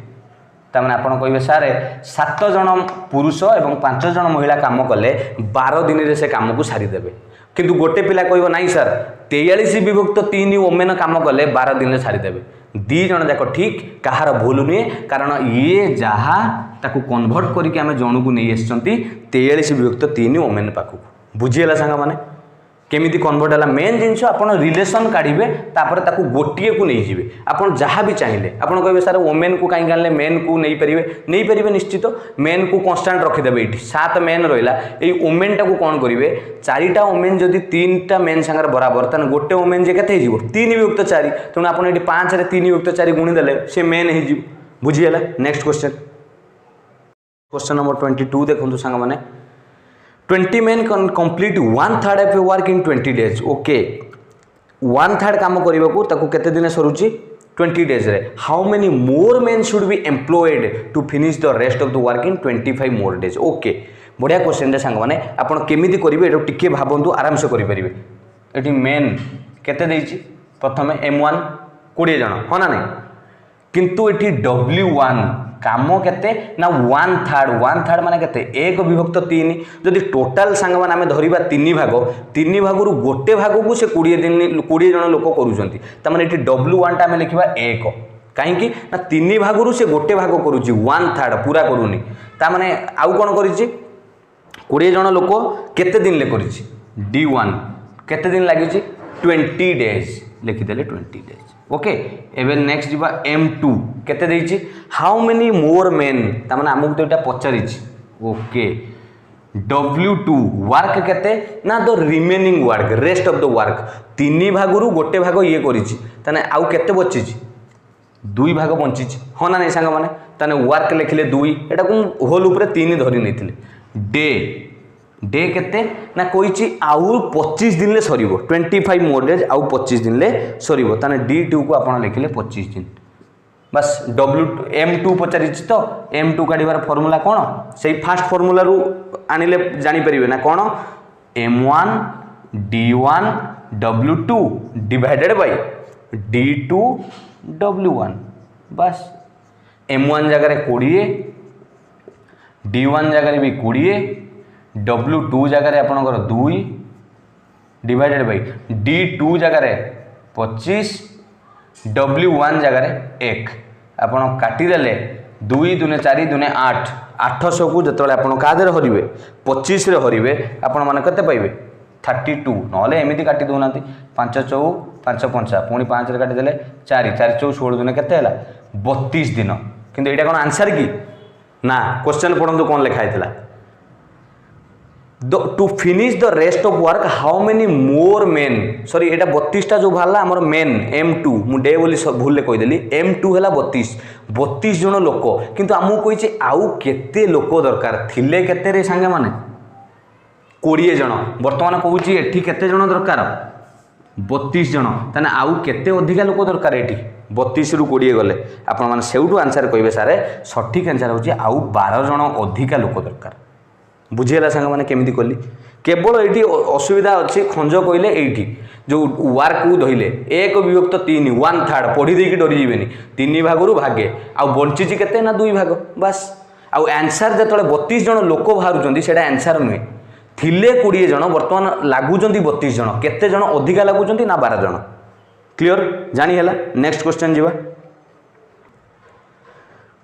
तमें आप कहे सारे 7 जन पुरुष और 5 जन महिला काम कले 12 दिन रे से काम को सारीदेवे किंतु गोटे पिला कह ना सर 43/3 ओमेन काम कले 12 दिन सारीदेवे 2 जन जाक ठीक कहार भूल नुहे कारण ये जहाँ ताकू कन्वर्ट करके आम जन को नहीं आसती 43/3 ओमेन पाखक बुझीगला सांग मैंने केमिति कन्वर्ट है मेन जिनस आप रिलेसन काढ़े तापर ताकू गोटे को नहीं जाए आप जहाँ भी चाहिए आप कहे सर ओमेन को कहीं आने मेन को नहीं पारे निश्चित मेन को कन्स्टांट रखिदेवे ये 7 मेन रहा ये ओमेन टाक कौन करेंगे 4टा ओमेन जदि 3टा मेन सांगे बराबर ताने गोटे ओमेन जे केते 3/4 तेणु आप 5 रे 3/4 गुणी देले से मेन हो बुझीगला नेक्स्ट क्वेश्चन नंबर 22 देखो सांग मैंने 20 men can complete 1/3 of a work in 20 days okay 1/3 काम करने को ताको केते दिन सरुची 20 days रे how many more men should be employed to finish the rest of the work in 25 more days okay बढ़िया क्वेश्चन सांग मैंने आप केमिति करेंगे ये टिके भावतु आराम से करेंगे ये मेन केते देइछि प्रथम M1 20 जन हाँ ना नहीं किंतु ये W1 काम केते ना 1/3 माने केते 1/3 जदि टोटाल सांग माने आमे धरिबा 3 भाग रु गोटे भाग को से 20 जन लोक करूछंती त माने एठी W1 टा आमे लिखिबा 1 काहेकि ना 3 भाग रु से गोटे भाग करूची 1/3 पूरा करूनी ता माने आउ कोन करिछि 20 जन लोक केते दिन ले करिछि D1 केते दिन लागिछि 20 डेज लिखिदेले 20 डेज ओके एबे नेक्स्ट जीवा M2 केते देइछि हाउ मेनी मोर मेन ता माने हमहु तो एटा पचारिछि ओके W2 वर्क केते ना the remaining work rest of the work 3 भाग रु गोटे भाग ये करिछि ताने आउ केते बचिछि 2 भाग बंचिछि हो ना नहीं सांग माने ताने वर्क लिखले 2 एटा को होल ऊपर 3 धरि नैथिले डे केते ना कहिछि आउ 25 दिन ले सरीबो 25 मोर डेज आउ 25 दिन ले सरीबो ताने D2 को आपण लिखले 25 दिन बस M2 पचारिछि तो M2 काढिबार फार्मूला कोन सेही फास्ट फार्मूला रु आनिले जानि परिबे ना कोन M1 D1 W2 divided by D2 W1 बस M1 जगह 20 D1 जगह भी 20 W2 जगह आपणकर 2 डिवाइडेड बाय D2 जगह 25 W1 जगह 1 आपन काटिदेले 2 दूने 4 दूने 8 800 को जिते आप हरिवे 25 रे हरिवे आपण मैंने केते पाइबे 32 नॉले एमती काटी दौना 5 4 5 5 पुणी 5 काटिदेले 4 4 4 16 दिन केते 32 दिन किंतु एटा कोन आंसर की ना क्वेश्चन पढ़ंतु कोन लिखा हैतला to finish the rest of work how many more men sorry एटा 32टा जो भाला हमर मेन M2 मु डे बोली भूल कहीदेली M2 है 32 जन लोक किंतु आमु कही आउ केते लोक दरकार थिले केते रे सांगे माने 20 जन वर्तमान कहूँ एठी केते जन दरकार 32 जन ताने आउ केते अधिका लोक दरकार एठी 32 रु 20 गले आपण माने सेउटू आंसर कहिबे सारे सठिक आंसर होची आउ 12 जन अधिका लोक दरकार बुझीगला सांग मैंने केमिति कली केवल ये असुविधा अच्छी खंज कहले ये जो वार को धरले 1 विभक्त 3 1/3 पढ़ी देकी डरीजे 3 भाग भागे आ बंची के ना 2 भाग बास आउ आंसर जो 32 जन लोक बाहर से आंसर नुहे थिले 20 जन बर्तमान लगुंट 32 जन केते जन अधिका लगुंट ना 12 जन क्लियर जानी है। नेक्स्ट क्वेश्चन जीवा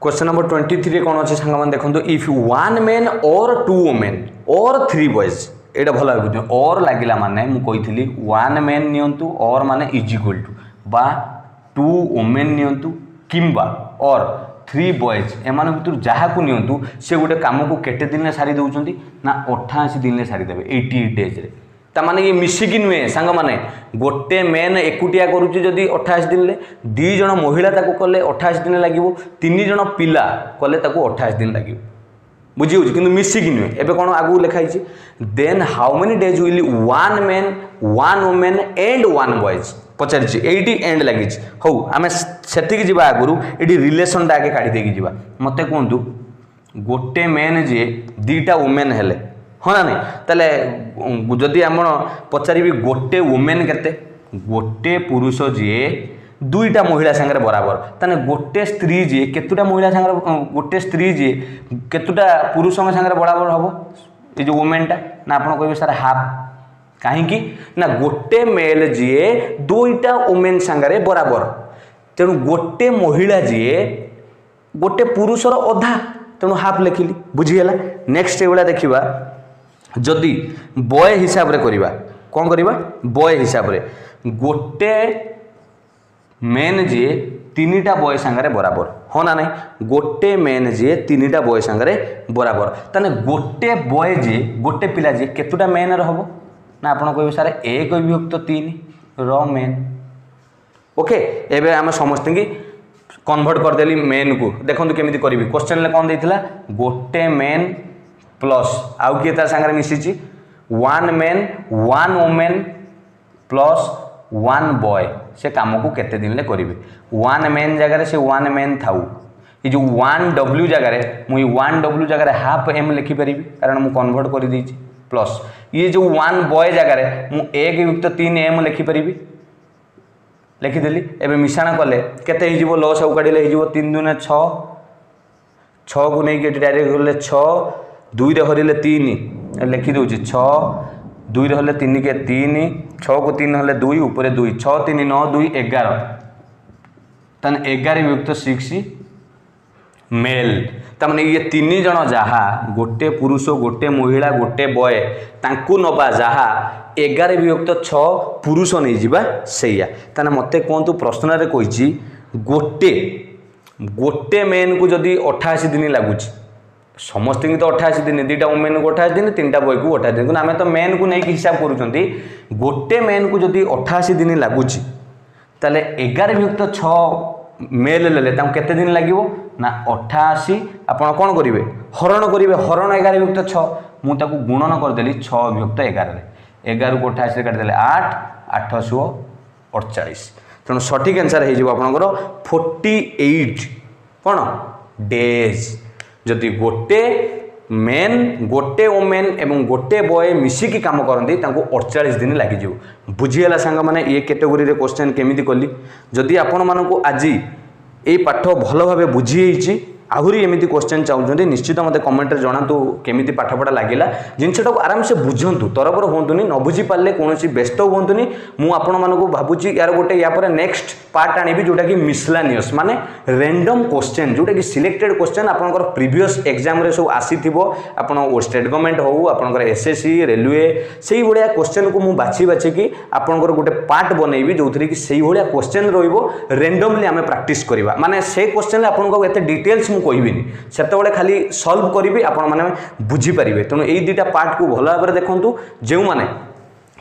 क्वेश्चन नंबर 23 कौन अच्छे सांग मैंने देखो इफ 1 मैन और 2 वुमेन और 3 बॉयज एटा भल बुझ और लगिला माने मु कही 1 मैन नियंतु और माने इज इक्वल टू बा 2 वुमेन नियंतु किंबा और 3 बॉयज एमान भितर जहाँ को नियंतु से गोटे काम को केते दिन सारी दउचंती ना 88 दिन सारी देबे 88 डेज रे ताने ये मिसिकी नुहे सांग माने गोटे मेन एकुटिया करुच्ची जदि 28 दिन 2 जन महिला ताको कले 28 दिन लगे 3 जन पिला कले ताको 28 दिन लगे बुझी हो कि मिसिकी नुहे एबे कौन आगु लिखाई then how many days will 1 man 1 women and 1 boys पचारि एटी एंड लगी हौ आम से जी आगुरी ये रिलेसन आगे काढ़ी देकी जी मत कहतु गोटे मेन जी 2टा वुमेन हेले हाँ ना नहीं ताले जदि आम पचारि गोटे वुमेन केते गोटे पुरुष जी 2टा महिला सांगे बराबर ताने गोटे स्त्री जी केतुटा महिला सांगे गोटे स्त्री जी केतुटा पुरुष सांगे बराबर हम ये जो वुमेनटा ना आप कहे सर हाफ कहीं ना गोटे मेल जी 2टा वुमेन सांगे बराबर तेणु गोटे महिला जी गोटे पुरुषर अधा तेणु हाफ लिखिली बुझीगला। नेक्स्ट ये देखा जदि बॉय हिसाब रे करिबा कौन करिबा बॉय हिसाब रे गोटे मेन जी 3टा बॉय सांगे बराबर हाँ ना नहीं गोटे मेन जी 3टा बॉय सांगे बराबर ताने गोटे बॉय जी गोटे पिला जी केतुटा मेन हम ना आप कहे सर 1 विभक्त 3 र मेन ओके एबे आम समस्त की कन्वर्ट करदेली मेन को देखो केमी करी क्वेश्चन कौन देता गोटे मेन प्लस आउ किए तार सांगे मिसी 1 मैन 1 वुमेन प्लस 1 बॉय से काम को केते दिन करेंगे 1 मैन जगह से 1 मैन थाऊ ये जो 1 W जगह मुझे 1 W जगह हाफ M लिखिपारि कारण मुझे कन्वर्ट कर दी प्लस ये जो 1 बॉय जगह मुझे 1 युक्त 3 M लिखिपारि लिखिदेली एवं मिशाण कले केते हो लस आउ काढ़े हो 3 दूने 6 6 को नहीं डायरेक्ट गले 6 2 रे हरिले 3 लिखिदे 6 2 रे हले 3 के 3 6 को 3 हले 2 ऊपर 2 6 3 9 2 11 तन 11 विभक्त 6 मेल तमाने ये 3 जन जहा गोटे पुरुष गोटे महिला गोटे बॉय तांकु नबा जहा 11 विभक्त 6 पुरुष नहीं जीवा सैया ताना मते कहतु प्रश्न रे कहिछि गोटे गोटे मेन को जदि 88 दिन लगुच समस्त की तो 88 दिन 2टा वुमेन को 28 दिन 3टा बॉय को 28 दिन आम तो मेन को नहीं हिसाब करूँ गोटे मेन को जदि 88 दिन लगुच ताले 11 विभक्त 6 मेल ले केते दिन लगे ना 88 आपड़ कौन करेंगे हरण करेंगे हरण 11 विभक्त 6 मुझे गुणन करदेली 6 विभक्त 11 11 को 88 काटिदेले 8 848 तेणु सठिक आंसर हो 48 कौन डेज जदि गोटे मेन गोटे वुमेन एवं गोटे बॉय मिसिकी काम करती 48 दिन लगे बुझीगला सांग मैंने ये कैटेगोरी क्वेश्चन केमी कली जदि आपण मानक आज ये पाठ भल भाव बुझी आहरी एमती क्वेश्चन चाहते निश्चित मत कमेंट में जनातु केमी पाठपढ़ा लगे जिनटा को आराम से बुझंतु तरबर हूँ न बुझी पारे कौन व्यस्त हूँ मुझे भावुची यार गोटे या नेक्स्ट पार्ट आनी जोटा कि मिसलानियस माने रैंडम क्वेश्चन जोटा कि सिलेक्टेड क्वेश्चन आपंकर प्रीवियस एग्जाम रे सब आसी आप स्टेट गवर्नमेंट हो आपंकर एसएससी रेलवे से भाया क्वेश्चन को मुझे बाछी बाछिकी आपंकर गोटे पार्ट बनईबी जो थी कि से भाया क्वेश्चन रेंडमली आम प्रैक्टिस करवा माने से क्वेश्चन आपको एत डिटेल्स कहबिनी से खाली सल्व करी आपण मैंने बुझीपारे तेणु यही 2टा पार्ट को भल भाव देखूँ जो मैंने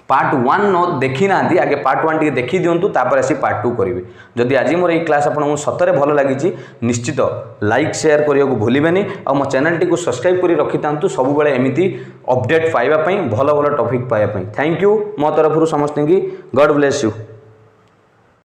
पार्ट 1 न देखी ना आगे पार्ट 1 टी देखी दिंतु तापर आसी पार्ट 2 करेंगे जदि आज मोर ये क्लास आपको सतरे भल लगी निश्चित लाइक शेयर करने को भूलें और मो चैनल टी को सब्सक्राइब कर रखी था सब बेले एमती अपडेट पाइबापी भल भल टॉपिक पाइबापी थैंक यू मो तरफ समस्त की गॉड ब्लेस यू।